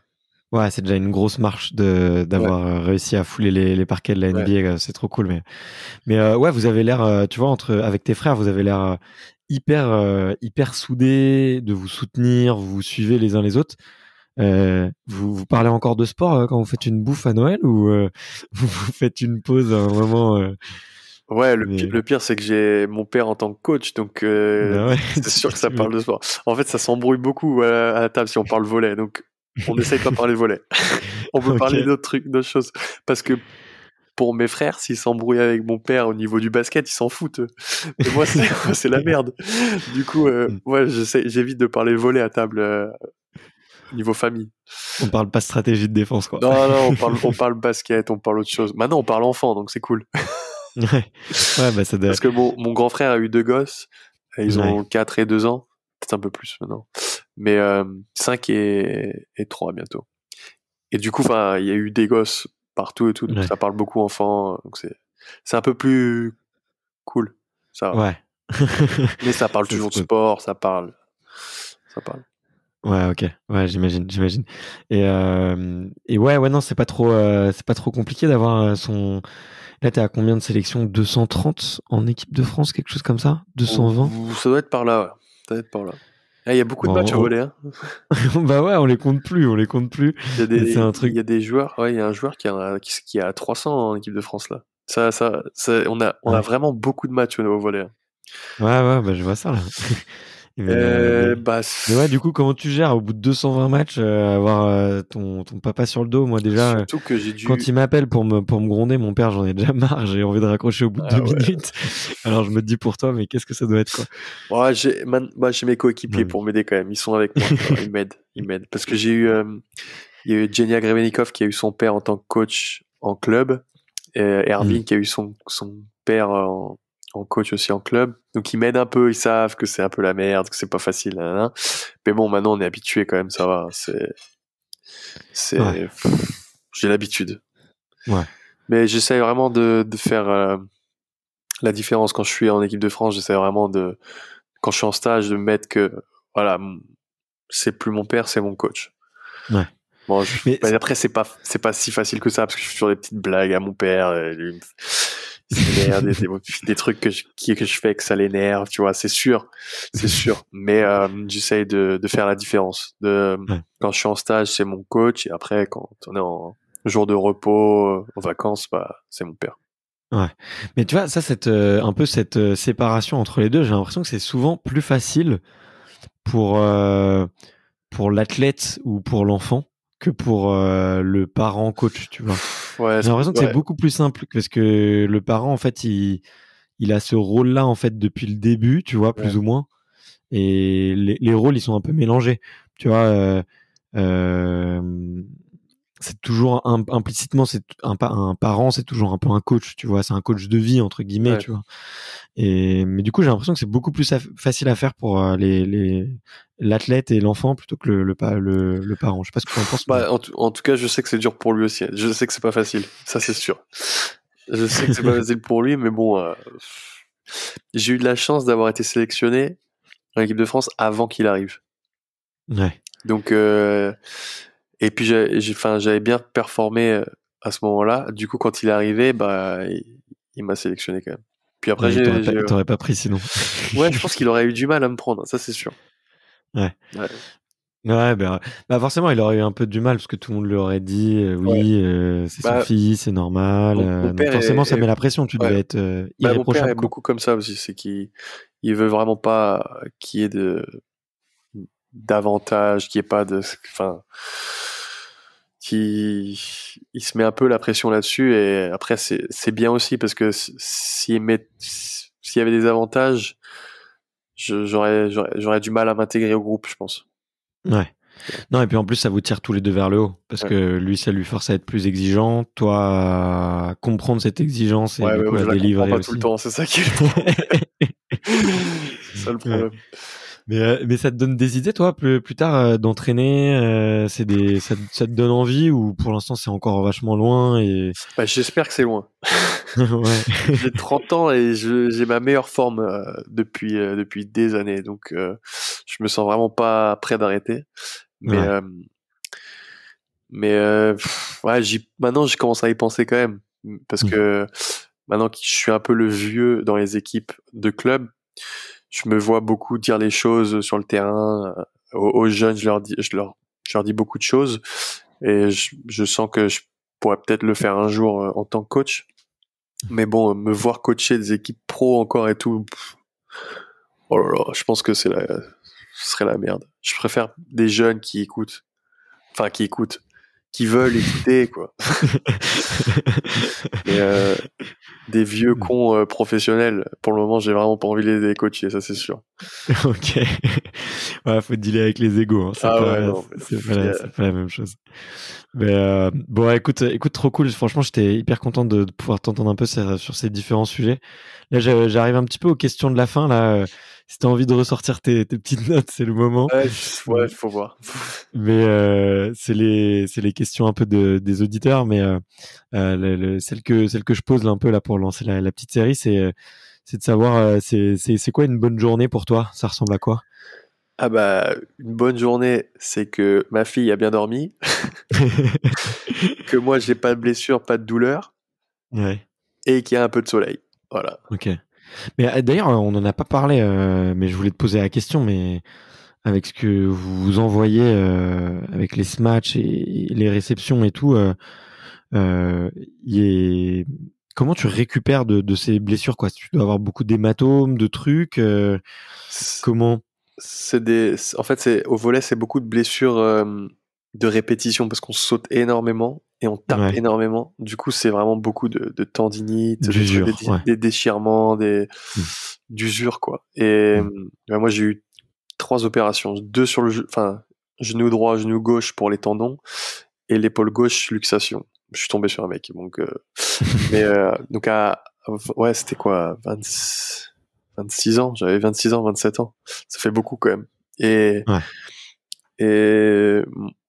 Ouais, c'est déjà une grosse marche Ouais, d'avoir réussi à fouler les parquets de la ouais. NBA. C'est trop cool. Mais ouais, vous avez l'air, tu vois, avec tes frères, vous avez l'air hyper soudés, de vous soutenir, vous vous suivez les uns les autres. Vous parlez encore de sport quand vous faites une bouffe à Noël ou vous faites une pause à un moment Ouais, mais le pire, c'est que j'ai mon père en tant que coach, donc bah ouais, c'est sûr que ça mais- parle de sport. En fait, ça s'embrouille beaucoup à la table si on parle volley, donc on essaye de pas parler volley. On peut ok, parler d'autres trucs, d'autres choses. Parce que pour mes frères, s'ils s'embrouillent avec mon père au niveau du basket, ils s'en foutent, eux. Mais moi, moi, c'est la merde. Du coup, ouais, j'évite de parler volley à table niveau famille. on parle pas stratégie de défense quoi. Non, non, on parle basket, on parle autre chose. Maintenant, on parle enfant, donc c'est cool. Ouais, ouais, bah ça doit... Parce que mon grand frère a eu 2 gosses. Et ils ouais, ont 4 et 2 ans. Peut-être un peu plus maintenant. Mais 5 et 3 bientôt. Et du coup, enfin, il y a eu des gosses partout et tout. Donc ouais, ça parle beaucoup enfant. Donc c'est un peu plus cool. Ça va. ouais. Mais ça parle Ça se toujours de pose. sport. Ça parle. Ça parle. Ouais, ok. Ouais, j'imagine. Et ouais, non, c'est pas trop compliqué d'avoir son. Là, t'es à combien de sélections? 230 en équipe de France, quelque chose comme ça? 220? Ça doit être par là, ouais. Ça doit être par là. Ah, il y a beaucoup de matchs au Bon, volley, hein. bah ouais, on les compte plus. Et c'est un Il truc. y a des joueurs, ouais, il y a un joueur qui a 300 en équipe de France, là. On a Ouais, vraiment beaucoup de matchs au volley, hein. ouais, bah je vois ça là. Mais, Bah, mais ouais, du coup, comment tu gères au bout de 220 matchs, avoir ton papa sur le dos? Moi, déjà, surtout que j'ai quand dû. il m'appelle pour me gronder, mon père, j'en ai déjà marre, j'ai envie de raccrocher au bout de deux Ah ouais. minutes. Alors, je me dis pour toi, mais qu'est-ce que ça doit être, quoi? Ouais, j'ai mes coéquipiers Non, pour m'aider quand même. Ils sont avec moi, tu vois. Ils m'aident. Parce que il y a eu Genia Grevenikov qui a eu son père en tant que coach en club, et Hmm. Erving qui a eu son père en coach aussi en club. Donc ils m'aident un peu, ils savent que c'est un peu la merde, que c'est pas facile, hein. Mais bon, maintenant on est habitué quand même, ça va. Ouais, J'ai l'habitude. ouais, Mais j'essaie vraiment de faire la différence quand je suis en équipe de France. J'essaie vraiment quand je suis en stage, de me mettre que, voilà, c'est plus mon père, c'est mon coach. ouais. Bon, Mais bah, après, c'est pas si facile que ça, parce que je fais toujours des petites blagues à mon père, lui, il s'énerve, des trucs que je fais que ça l'énerve, tu vois, c'est sûr. Mais, j'essaye de faire la différence. ouais, Quand je suis en stage, c'est mon coach, et après, quand on est en jour de repos, en vacances, bah, c'est mon père. ouais. Mais tu vois, ça, un peu cette séparation entre les deux, j'ai l'impression que c'est souvent plus facile pour, euh, pour l'athlète ou pour l'enfant que pour le parent coach, tu vois. Ouais, J'ai l'impression que c'est ouais, beaucoup plus simple parce que le parent, en fait, il a ce rôle-là, en fait, depuis le début, tu vois, ouais, plus ou moins. Et les rôles, ils sont un peu mélangés. Tu vois, euh, c'est toujours implicitement, un parent, c'est toujours un peu un coach, tu vois. C'est un coach de vie, entre guillemets, ouais. tu vois. Mais du coup, j'ai l'impression que c'est beaucoup plus facile à faire pour l'athlète et l'enfant plutôt que le parent. Je sais pas ce que tu en penses, mais Bah, en tout cas, je sais que c'est dur pour lui aussi. Je sais que c'est pas facile. Ça, c'est sûr. Je sais que c'est pas facile pour lui, mais bon, j'ai eu de la chance d'avoir été sélectionné en équipe de France avant qu'il arrive. ouais. Donc, et puis enfin, j'avais bien performé à ce moment-là. Du coup, quand il est arrivé, bah, il m'a sélectionné quand même. Puis après, Ouais, il t'aurait pas pris sinon. ouais, je pense qu'il aurait eu du mal à me prendre. Ça, c'est sûr. Ouais. Ouais. Ouais, bah forcément, il aurait eu un peu du mal parce que tout le monde lui aurait dit Ouais. oui, c'est son Bah, fils, c'est normal. mon Donc père forcément, ça est met la pression. Tu ouais. devais être Bah, mon père irréprochable, est quoi. beaucoup comme ça aussi, c'est qu'il veut vraiment pas qu'il y ait d'avantage, qu'il y ait pas enfin, qui il se met un peu la pression là-dessus et après c'est bien aussi parce que s'il y avait des avantages, j'aurais du mal à m'intégrer au groupe, je pense. Ouais. Non, et puis en plus, ça vous tire tous les deux vers le haut parce Ouais. que lui, ça lui force à être plus exigeant. Toi, à comprendre cette exigence et Ouais, du coup ouais, à je la comprends délivrer pas tout le aussi. temps, c'est ça qui est le problème. C'est ça le Ouais. problème. Mais ça te donne des idées, toi, plus tard, d'entraîner. Ça te donne envie ou pour l'instant, c'est encore vachement loin et Bah, j'espère que c'est loin. ouais. J'ai 30 ans et j'ai ma meilleure forme depuis des années, donc je me sens vraiment pas prêt d'arrêter. Mais Ouais. ouais, maintenant je commence à y penser quand même, parce Mm. que maintenant que je suis un peu le vieux dans les équipes de club, je me vois beaucoup dire les choses sur le terrain. Aux jeunes, je leur dis beaucoup de choses et je sens que je pourrais peut-être le faire un jour en tant que coach. Mais bon, me voir coacher des équipes pro encore et tout, oh là là, je pense que ce serait la merde. Je préfère des jeunes qui veulent écouter, quoi. Mais des vieux cons professionnels, pour le moment, j'ai vraiment pas envie de les coacher, ça c'est sûr. Ok. Ouais, faut dealer avec les égos, hein. C'est Ah ouais, pas, non. c'est pas la même chose. Mais bon, écoute, trop cool. Franchement, j'étais hyper content de pouvoir t'entendre un peu sur ces différents sujets. Là, j'arrive un petit peu aux questions de la fin. Là, si t'as envie de ressortir tes petites notes, c'est le moment. Ouais, ouais, faut voir. Mais c'est les questions un peu des auditeurs. Mais celle que je pose là, un peu là pour lancer la petite série, c'est de savoir c'est quoi une bonne journée pour toi? Ça ressemble à quoi? Ah bah, une bonne journée, c'est que ma fille a bien dormi, que moi j'ai pas de blessure, pas de douleur, Ouais. et qu'il y a un peu de soleil. Voilà. Ok. Mais d'ailleurs, on n'en a pas parlé, mais je voulais te poser la question, mais avec ce que vous envoyez, avec les smatchs et les réceptions et tout, euh, il est... comment tu récupères de ces blessures, quoi? Tu dois avoir beaucoup d'hématomes, de trucs. C- Comment? En fait, au volet, c'est beaucoup de blessures de répétition parce qu'on saute énormément et on tape Ouais. énormément. Du coup, c'est vraiment beaucoup de tendinites, D'usure, ouais. des déchirements, Mm, d'usure, quoi. Et mm. moi, j'ai eu 3 opérations, 2 sur enfin, genou droit, genou gauche pour les tendons et l'épaule gauche, luxation. Je suis tombé sur un mec, donc. Mais donc ouais, c'était quoi, 26 ans, j'avais 26 ans, 27 ans. Ça fait beaucoup quand même. Et Ouais.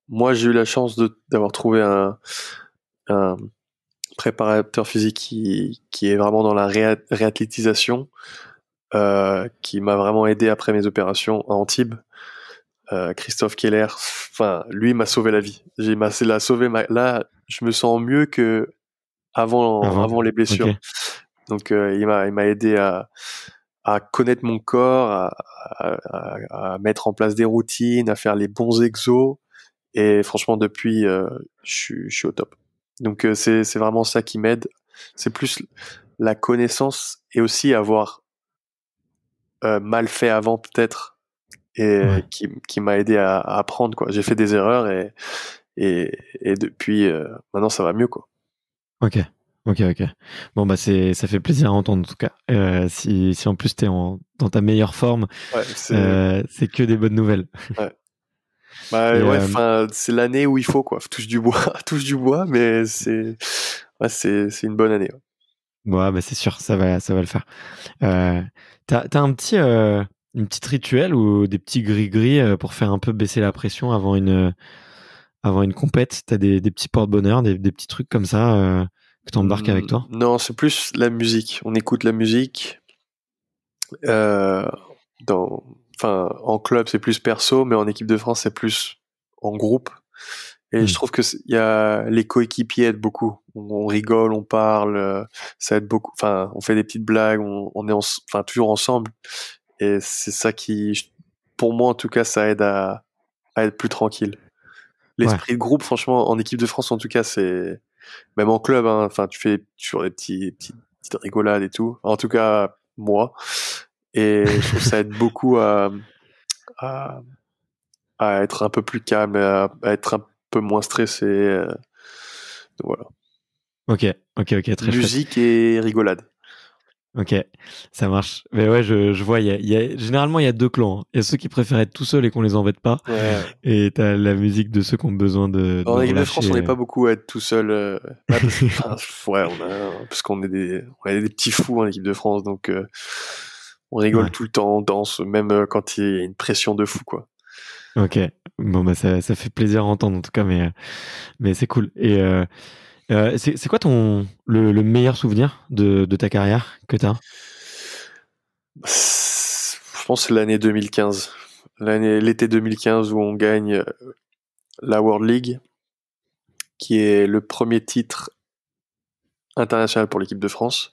moi, j'ai eu la chance d'avoir trouvé un préparateur physique qui est vraiment dans la réathlétisation, qui m'a vraiment aidé après mes opérations à Antibes. Christophe Keller, enfin, lui m'a sauvé la vie. C'est la sauvé là, je me sens mieux que Avant? avant les Ok. blessures. Donc, il m'a aidé à connaître mon corps, à mettre en place des routines, à faire les bons exos. Et franchement, depuis, je suis au top. Donc, c'est vraiment ça qui m'aide. C'est plus la connaissance et aussi avoir mal fait avant peut-être et Ouais. qui m'a aidé à apprendre, quoi. J'ai fait des erreurs et depuis, maintenant ça va mieux, quoi. Ok. Ok, ok. Bon, bah, ça fait plaisir à entendre, en tout cas. Si en plus t'es dans ta meilleure forme, Ouais, c'est que des bonnes nouvelles. ouais. Bah Et ouais, enfin, c'est l'année où il faut, quoi. Touche du bois, touche du bois, mais ouais, c'est une bonne année. Ouais. ouais, bah, c'est sûr, ça va le faire. Euh, t'as une petite rituel ou des petits gris-gris pour faire un peu baisser la pression avant une compète? T'as des petits porte-bonheur, des petits trucs comme ça que t'embarques avec toi? Non, c'est plus la musique. On écoute la musique. Euh, enfin, en club, c'est plus perso, mais en équipe de France, c'est plus en groupe. Et je Hmm. trouve que il y a les coéquipiers aident beaucoup. On rigole, on parle, ça aide beaucoup. Enfin, on fait des petites blagues, on est enfin toujours ensemble. Et c'est ça pour moi en tout cas, ça aide à être plus tranquille. L'esprit de groupe, franchement, en équipe de France, en tout cas, c'est même en club. Enfin, tu fais toujours des petites rigolades et tout. En tout cas, moi. Et je trouve que ça aide beaucoup à être un peu plus calme, à être un peu moins stressé. Donc voilà. Ok, très Musique chouette. et rigolade. Ok, ça marche. Mais ouais, je vois, généralement, il y a deux clans, hein. Il y a ceux qui préfèrent être tout seuls et qu'on les embête pas. Ouais. Et t'as la musique de ceux qui ont besoin de En équipe de relâcher. France, on n'est pas beaucoup à être tout seul. Parce qu'on est des petits fous en équipe de France, donc on rigole tout le temps, on danse, même quand il y a une pression de fou, quoi. Ok, bon bah ça fait plaisir à entendre en tout cas, mais c'est cool. Et c'est quoi le meilleur souvenir de ta carrière que t'as? Je pense que c'est l'année 2015, l'été 2015 où on gagne la World League, qui est le premier titre international pour l'équipe de France,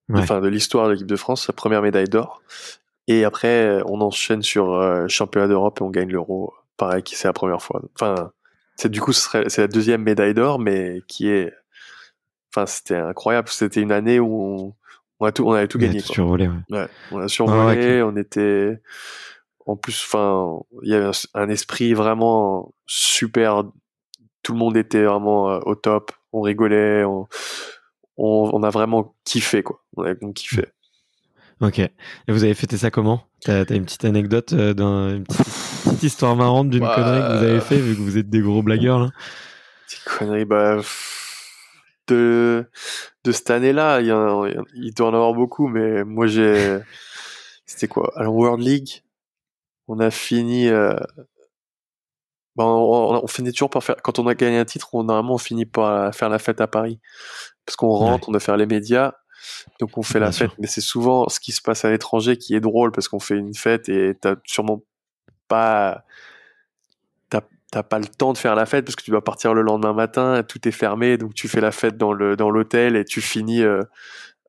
de l'histoire de l'équipe de France, sa première médaille d'or. Et après, on enchaîne sur championnat d'Europe et on gagne l'Euro. Pareil, c'est la première fois. Enfin, c'est la deuxième médaille d'or, mais c'était incroyable. C'était une année où on avait tout gagné, quoi. Survolé, ouais. On a survolé, on était, en plus, il y avait un esprit vraiment super. Tout le monde était vraiment au top. On rigolait, on a vraiment kiffé, quoi. On kiffé. Ok. Et vous avez fêté ça comment? T'as une petite anecdote une petite histoire marrante d'une connerie que vous avez fait, vu que vous êtes des gros blagueurs, là? Petite connerie, de cette année-là, il doit en avoir beaucoup, mais moi c'était quoi? Alors, World League, on a fini, on finit toujours par faire, quand on a gagné un titre, normalement, on finit par faire la fête à Paris. Parce qu'on rentre, on doit faire les médias, donc on fait la fête. Mais c'est souvent ce qui se passe à l'étranger qui est drôle, parce qu'on fait une fête et t'as sûrement pas, t'as pas le temps de faire la fête parce que tu dois partir le lendemain matin, tout est fermé, donc tu fais la fête dans l'hôtel et tu finis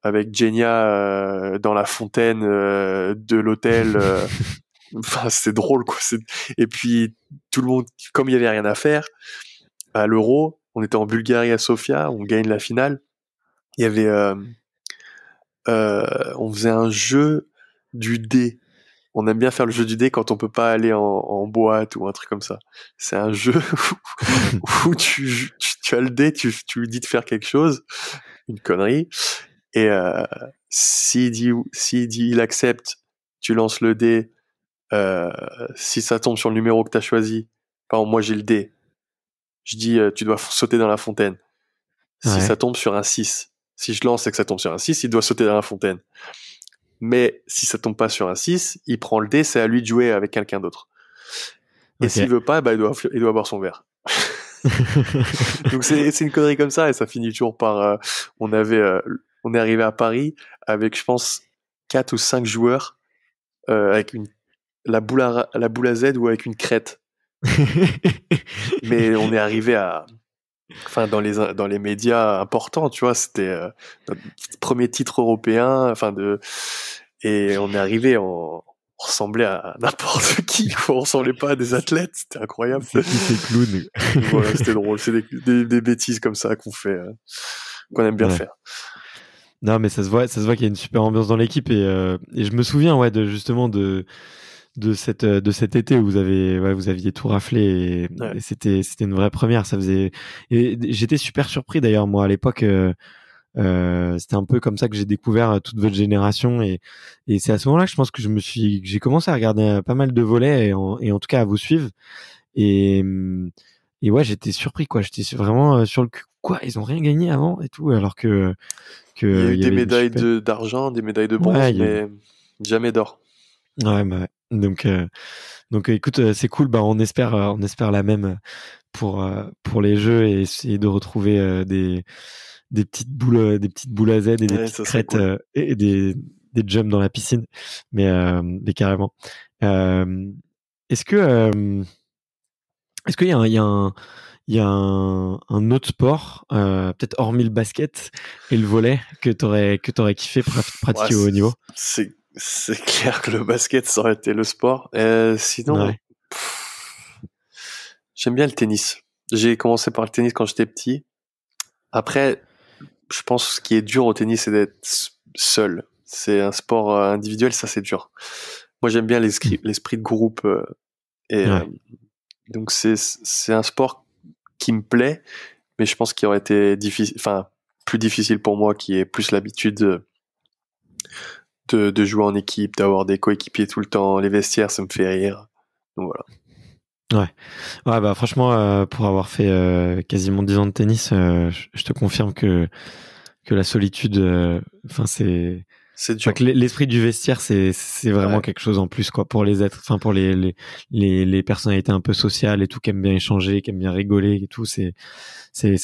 avec Genia dans la fontaine de l'hôtel. Enfin, c'est drôle, quoi. Et puis tout le monde, comme il y avait rien à faire, à l'Euro, on était en Bulgarie à Sofia, on gagne la finale. Il y avait, on faisait un jeu du dé. On aime bien faire le jeu du dé quand on peut pas aller en boîte ou un truc comme ça. C'est un jeu où tu as le dé, tu lui dis de faire quelque chose, une connerie, et s'il dit il accepte, tu lances le dé. Si ça tombe sur le numéro que tu as choisi, par exemple, moi j'ai le dé, je dis tu dois sauter dans la fontaine. Si ça tombe sur un 6, si je lance et que ça tombe sur un 6, il doit sauter dans la fontaine. Mais si ça tombe pas sur un 6, il prend le dé, c'est à lui de jouer avec quelqu'un d'autre. Et s'il veut pas, il doit boire son verre. Donc c'est une connerie comme ça, et ça finit toujours par on est arrivé à Paris avec, je pense, 4 ou 5 joueurs avec la boule à Z ou avec une crête. Mais on est arrivé dans les médias importants, tu vois, c'était notre premier titre européen, et on est arrivé, on ressemblait à n'importe qui, on ressemblait pas à des athlètes, c'était incroyable. C'est qui ces clowns? Voilà, c'était drôle, c'est des bêtises comme ça qu'on fait, qu'on aime bien faire. Non, mais ça se voit qu'il y a une super ambiance dans l'équipe, et je me souviens, de cet été où vous aviez tout raflé, et c'était une vraie première. Et j'étais super surpris d'ailleurs, moi, à l'époque. C'était un peu comme ça que j'ai découvert toute votre génération, et c'est à ce moment-là que je pense que j'ai commencé à regarder pas mal de volets, et en tout cas à vous suivre, et ouais, j'étais surpris, quoi. J'étais vraiment sur le cul, quoi, ils ont rien gagné avant et tout, alors que il y a eu des médailles d'argent, des médailles de bronze, mais jamais d'or. Ouais. Donc écoute, c'est cool. On espère la même pour les jeux, et essayer de retrouver des petites boules à Z et des petites crêtes, cool. Et des jumps dans la piscine, mais carrément. Est-ce qu'il y a un autre sport, peut-être hormis le basket et le volley, que t'aurais kiffé pratiquer au haut niveau? C'est clair que le basket, ça aurait été le sport. Sinon, J'aime bien le tennis. J'ai commencé par le tennis quand j'étais petit. Après, je pense que ce qui est dur au tennis, c'est d'être seul. C'est un sport individuel, ça c'est dur. Moi, j'aime bien l'esprit de groupe et donc c'est un sport qui me plaît, mais je pense qu'il aurait été plus difficile pour moi qui ai plus l'habitude de jouer en équipe, d'avoir des coéquipiers tout le temps. Les vestiaires, ça me fait rire. Donc voilà. Ouais, bah franchement, pour avoir fait quasiment 10 ans de tennis, je te confirme que la solitude, c'est dur. Que l'esprit du vestiaire, c'est vraiment quelque chose en plus, quoi, pour les êtres, enfin pour les personnalités un peu sociales et tout, qui aiment bien échanger, qui aiment bien rigoler et tout, c'est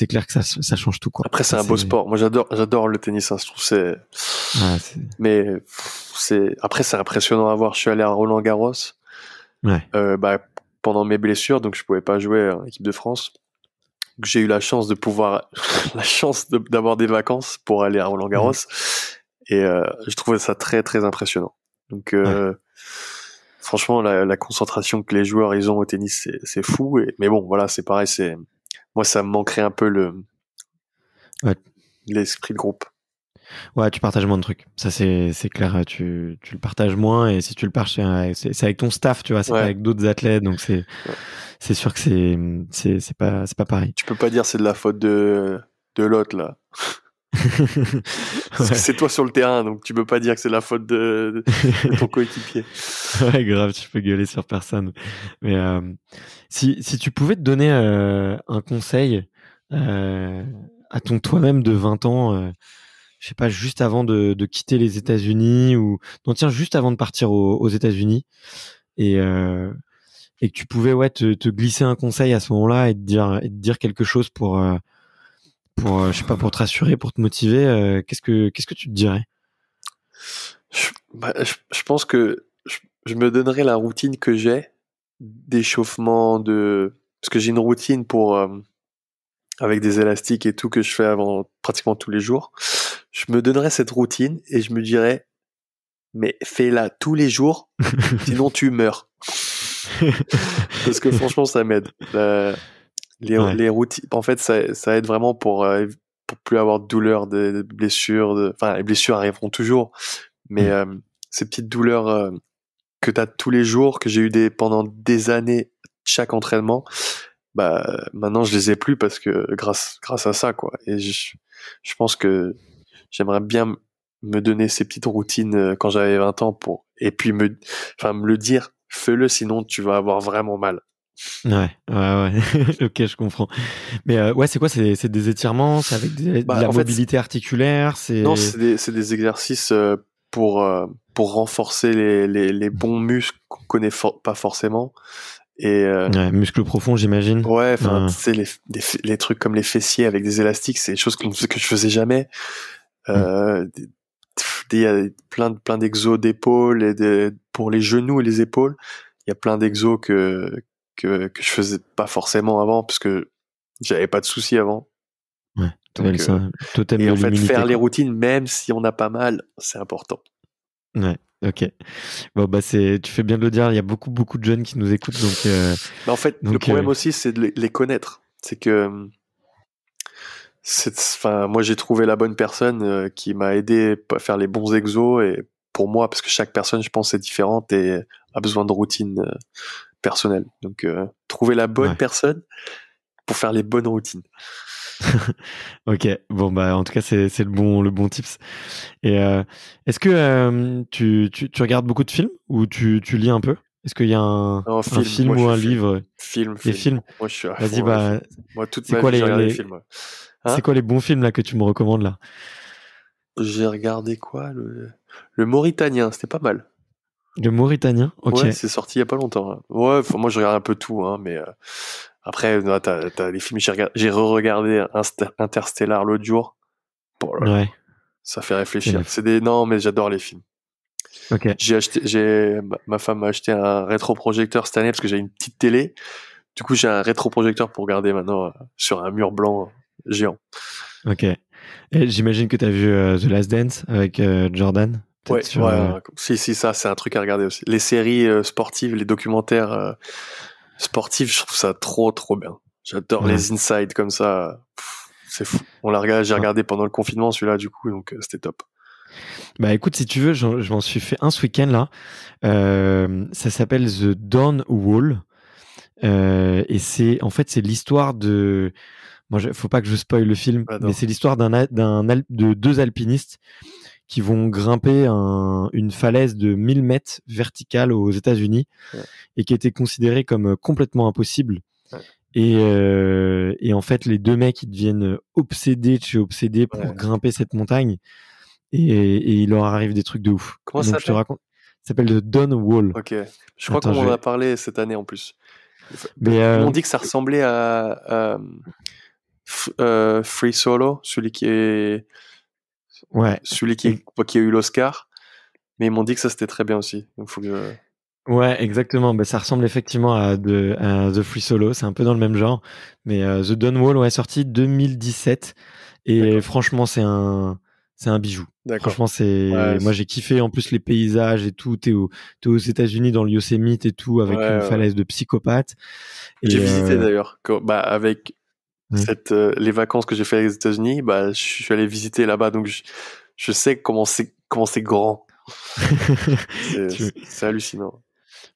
clair que ça change tout, quoi. Après, c'est un beau sport. Moi, j'adore le tennis. Hein. Je trouve mais après, c'est impressionnant à voir. Je suis allé à Roland-Garros. Ouais. Pendant mes blessures, donc je pouvais pas jouer en équipe de France. Donc, j'ai eu la chance d'avoir des vacances pour aller à Roland-Garros. Et je trouvais ça très très impressionnant. Donc franchement, la concentration que les joueurs ils ont au tennis, c'est fou. Mais bon, voilà, c'est pareil. Moi, ça me manquerait un peu l'esprit de groupe. Ouais, tu partages moins de trucs. Ça, c'est clair. Tu le partages moins, et si tu le partages, c'est avec ton staff, tu vois, c'est pas avec d'autres athlètes, donc c'est sûr que c'est pas pareil. Tu peux pas dire c'est de la faute de l'autre là. C'est toi sur le terrain, donc tu peux pas dire que c'est la faute de ton coéquipier. Ouais, grave, tu peux gueuler sur personne. Mais si tu pouvais te donner un conseil à ton toi-même de 20 ans, je sais pas, juste avant de quitter les États-Unis, ou non, tiens, juste avant de partir aux États-Unis, et que tu pouvais te glisser un conseil à ce moment-là, et te dire quelque chose pour je sais pas, pour te rassurer, pour te motiver, qu'est-ce que tu te dirais? Je pense que je me donnerais la routine que j'ai d'échauffement, parce que j'ai une routine avec des élastiques et tout que je fais avant pratiquement tous les jours. Je me donnerais cette routine et je me dirais, mais fais-la tous les jours, sinon tu meurs. Parce que franchement, ça m'aide. Les routines, en fait, ça aide vraiment pour plus avoir de douleur, de blessures. Enfin, les blessures arriveront toujours, mais ces petites douleurs que tu as tous les jours, que j'ai eu pendant des années, chaque entraînement, maintenant je les ai plus parce que grâce à ça, quoi. Et je pense que j'aimerais bien me donner ces petites routines quand j'avais 20 ans et puis me le dire, fais-le, sinon tu vas avoir vraiment mal. Ouais. Ok, je comprends. Mais c'est quoi? C'est des étirements? C'est avec de la mobilité articulaire? Non, c'est des exercices pour renforcer les bons muscles qu'on connaît pas forcément. Et muscles profonds, j'imagine. Ouais, enfin, tu sais, les trucs comme les fessiers avec des élastiques, c'est des choses que je faisais jamais. Il y a plein d'exos d'épaules et pour les genoux et les épaules. Il y a plein d'exos que je faisais pas forcément avant parce que j'avais pas de soucis avant. Ouais. Totem et en fait, faire les quoi. routines, même si on a pas mal, c'est important. Ouais. Ok. Bon, tu fais bien de le dire. Il y a beaucoup de jeunes qui nous écoutent, donc. En fait, le problème aussi, c'est de les connaître. C'est que, moi, j'ai trouvé la bonne personne qui m'a aidé à faire les bons exos, et pour moi, parce que chaque personne, je pense, est différente et a besoin de routines personnelles. Donc, trouver la bonne personne pour faire les bonnes routines. Ok, bon en tout cas c'est le bon tips. Et est-ce que tu regardes beaucoup de films, ou tu lis un peu? Est-ce qu'il y a un film ou un livre? Film. Moi je suis vas-y, moi toute ma vie j'ai regardé des films. Hein? C'est quoi les bons films là que tu me recommandes là? J'ai regardé quoi, le Mauritanien, c'était pas mal. Le Mauritanien, ok. Ouais, c'est sorti il y a pas longtemps. Hein. Ouais, moi je regarde un peu tout, hein, mais après t'as les films. J'ai re-regardé Interstellar l'autre jour. Ouais. Ça fait réfléchir. Non, mais j'adore les films. Ok. Ma femme m'a acheté un rétroprojecteur cette année parce que j'ai une petite télé. Du coup, j'ai un rétroprojecteur pour regarder maintenant sur un mur blanc géant. Ok. Et j'imagine que t'as vu The Last Dance avec Jordan. Ouais. Si, ça, c'est un truc à regarder aussi. Les séries sportives, les documentaires Sportif, je trouve ça trop bien. J'adore les insides comme ça. C'est fou. J'ai regardé pendant le confinement celui-là du coup, donc c'était top. Bah écoute, si tu veux, je m'en suis fait un ce week-end là. Ça s'appelle The Dawn Wall. Et c'est l'histoire de. Moi, faut pas que je spoil le film, mais c'est l'histoire de deux alpinistes qui vont grimper une falaise de 1000 mètres verticale aux États-Unis et qui était considérée comme complètement impossible. Et en fait, les deux mecs, ils deviennent obsédés de chez obsédés pour grimper cette montagne et il leur arrive des trucs de ouf. Comment ça s'appelle ? Je te raconte. Ça s'appelle The Dawn Wall. Ok. Je crois qu'on en a parlé cette année en plus. Mais ils m'ont dit que ça ressemblait à Free Solo, celui qui a eu l'Oscar, mais ils m'ont dit que ça c'était très bien aussi. Donc faut que Ouais, exactement. Bah, ça ressemble effectivement à The Free Solo. C'est un peu dans le même genre. Mais The Dawn Wall est sorti 2017 et franchement c'est un bijou. D'accord. Franchement moi j'ai kiffé en plus les paysages et tout. T'es aux États-Unis dans le Yosemite et tout avec une falaise de psychopathe. J'ai visité d'ailleurs avec les vacances que j'ai fait aux États-Unis, je suis allé visiter là-bas, donc je sais comment c'est grand. c'est hallucinant.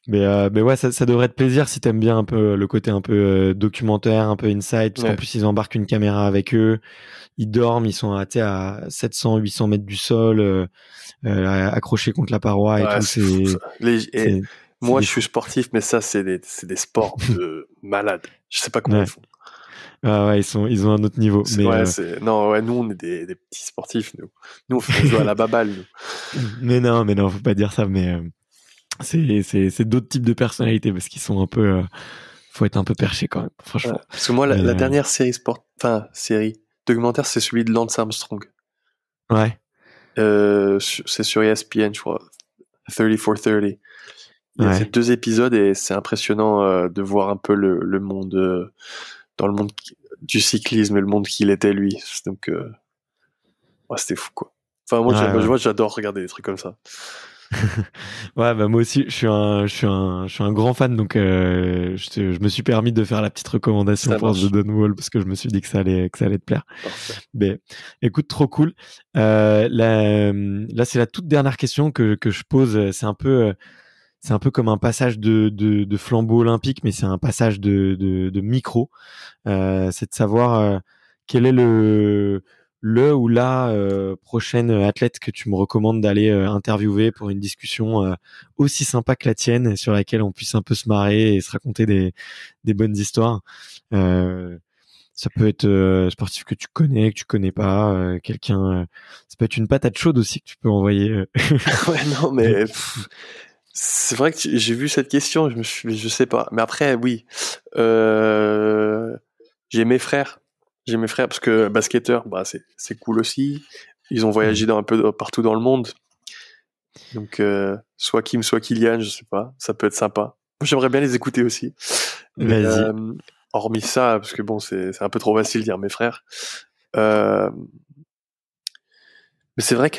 Mais ouais, ça devrait te plaisir si t'aimes bien un peu le côté un peu documentaire, un peu inside, parce qu'en plus ils embarquent une caméra avec eux, ils dorment, ils sont à 700-800 mètres du sol, accrochés contre la paroi et tout. Moi, je suis sportif, mais ça, c'est des sports de malades. Je sais pas comment ils font. Ah ouais, ils ont un autre niveau. Mais nous on est des petits sportifs. Nous on joue à la baballe. Nous. mais non, faut pas dire ça. Mais c'est d'autres types de personnalités parce qu'ils sont un peu. Faut être un peu perché quand même, franchement. Parce que moi, la dernière série documentaire, c'est celui de Lance Armstrong. Ouais. C'est sur ESPN, je crois. 30 for 30. Il a fait 2 épisodes et c'est impressionnant de voir un peu le monde dans le monde du cyclisme et le monde qu'il était lui. Donc c'était fou quoi. Enfin moi j'adore regarder des trucs comme ça. Ouais, moi aussi je suis un grand fan, donc je me suis permis de faire la petite recommandation pour The Dawn Wall parce que je me suis dit que ça allait te plaire. Parfait. Mais écoute, trop cool. Là c'est la toute dernière question que je pose. C'est un peu comme un passage de flambeau olympique, mais c'est un passage de micro. C'est de savoir quel est le ou la prochaine athlète que tu me recommandes d'aller interviewer pour une discussion aussi sympa que la tienne, sur laquelle on puisse un peu se marrer et se raconter des bonnes histoires. Ça peut être sportif que tu connais pas, quelqu'un. Ça peut être une patate chaude aussi que tu peux envoyer. Ouais, non, mais c'est vrai que j'ai vu cette question, je sais pas. Mais après, oui, j'ai mes frères parce que basketteurs, c'est cool aussi. Ils ont voyagé un peu partout dans le monde. Donc, soit Kim, soit Kylian, je sais pas. Ça peut être sympa. J'aimerais bien les écouter aussi. Mais, hormis ça, parce que bon, c'est un peu trop facile de dire mes frères. Mais c'est vrai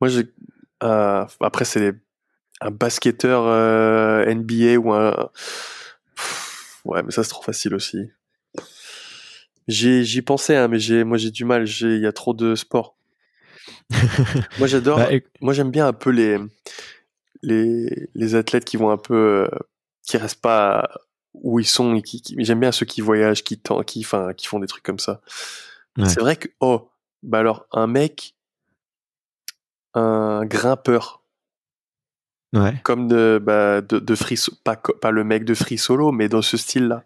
moi, après, c'est un basketteur NBA ou un. Ouais, mais ça, c'est trop facile aussi. J'y pensais, hein, mais j'ai du mal. Il y a trop de sports. Moi, j'adore. Moi, j'aime bien un peu les athlètes qui vont un peu, qui restent pas où ils sont. Et j'aime bien ceux qui voyagent, qui font des trucs comme ça. Ouais. C'est vrai que alors un grimpeur. Ouais. Comme de free, pas le mec de Free Solo, mais dans ce style-là.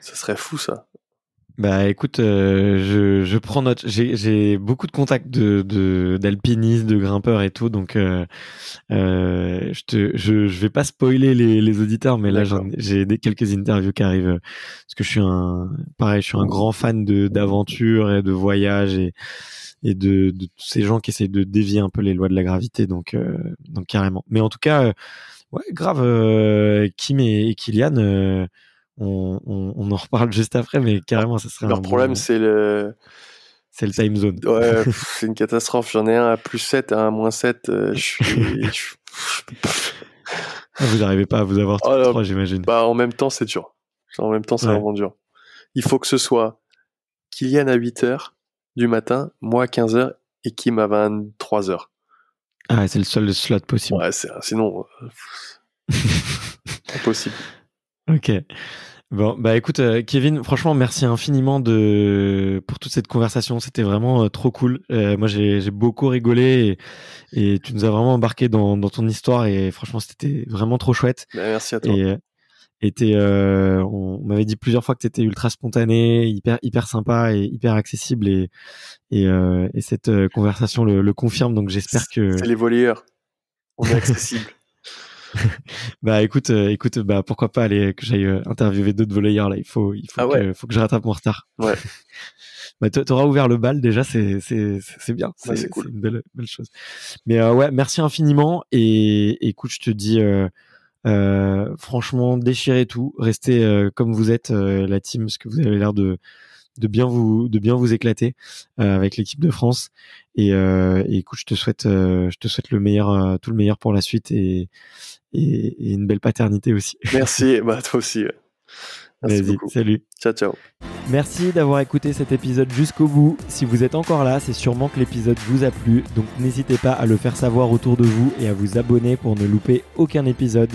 Ça serait fou, ça. Écoute, je prends note. J'ai beaucoup de contacts d'alpinistes, de grimpeurs et tout, donc je vais pas spoiler les auditeurs, mais là j'ai quelques interviews qui arrivent parce que je suis un grand fan d'aventure et de voyage et de tous ces gens qui essayent de dévier un peu les lois de la gravité, donc carrément. Mais en tout cas, ouais, grave, Kim et Kylian. On en reparle juste après, mais carrément, ça serait leur problème, c'est le time zone. Ouais, c'est une catastrophe. J'en ai un à +7, un à -7. Vous n'arrivez pas à vous avoir tous les trois, j'imagine. Bah, en même temps, c'est dur. En même temps, c'est vraiment dur. Il faut que ce soit Kylian à 8h du matin, moi à 15h et Kim à 23h. Ah, c'est le seul slot possible. Ouais, sinon, impossible. Ok. Bon, bah écoute, Kevin, franchement, merci infiniment pour toute cette conversation. C'était vraiment trop cool. Moi, j'ai beaucoup rigolé et tu nous as vraiment embarqué dans ton histoire et franchement, c'était vraiment trop chouette. Bah, merci à toi. On m'avait dit plusieurs fois que tu étais ultra spontané, hyper sympa et hyper accessible et cette conversation le confirme. Donc j'espère que c'est les volleyeurs. On est accessible. Bah écoute, bah pourquoi pas que j'aille interviewer d'autres volleyeurs là. Il faut que je rattrape mon retard. Ouais. Bah t'auras ouvert le bal déjà, c'est bien. C'est cool. C'est une belle chose. Mais ouais, merci infiniment et écoute, je te dis franchement, déchirez tout, restez comme vous êtes la team, parce que vous avez l'air de bien vous éclater avec l'équipe de France et écoute, je te souhaite le meilleur, tout le meilleur pour la suite et une belle paternité aussi. Merci, bah toi aussi. Merci beaucoup. Salut. Ciao. Merci d'avoir écouté cet épisode jusqu'au bout. Si vous êtes encore là, c'est sûrement que l'épisode vous a plu, donc n'hésitez pas à le faire savoir autour de vous et à vous abonner pour ne louper aucun épisode.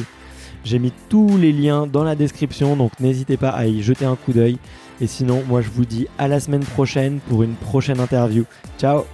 J'ai mis tous les liens dans la description, donc n'hésitez pas à y jeter un coup d'œil. Et sinon, moi je vous dis à la semaine prochaine pour une prochaine interview. Ciao!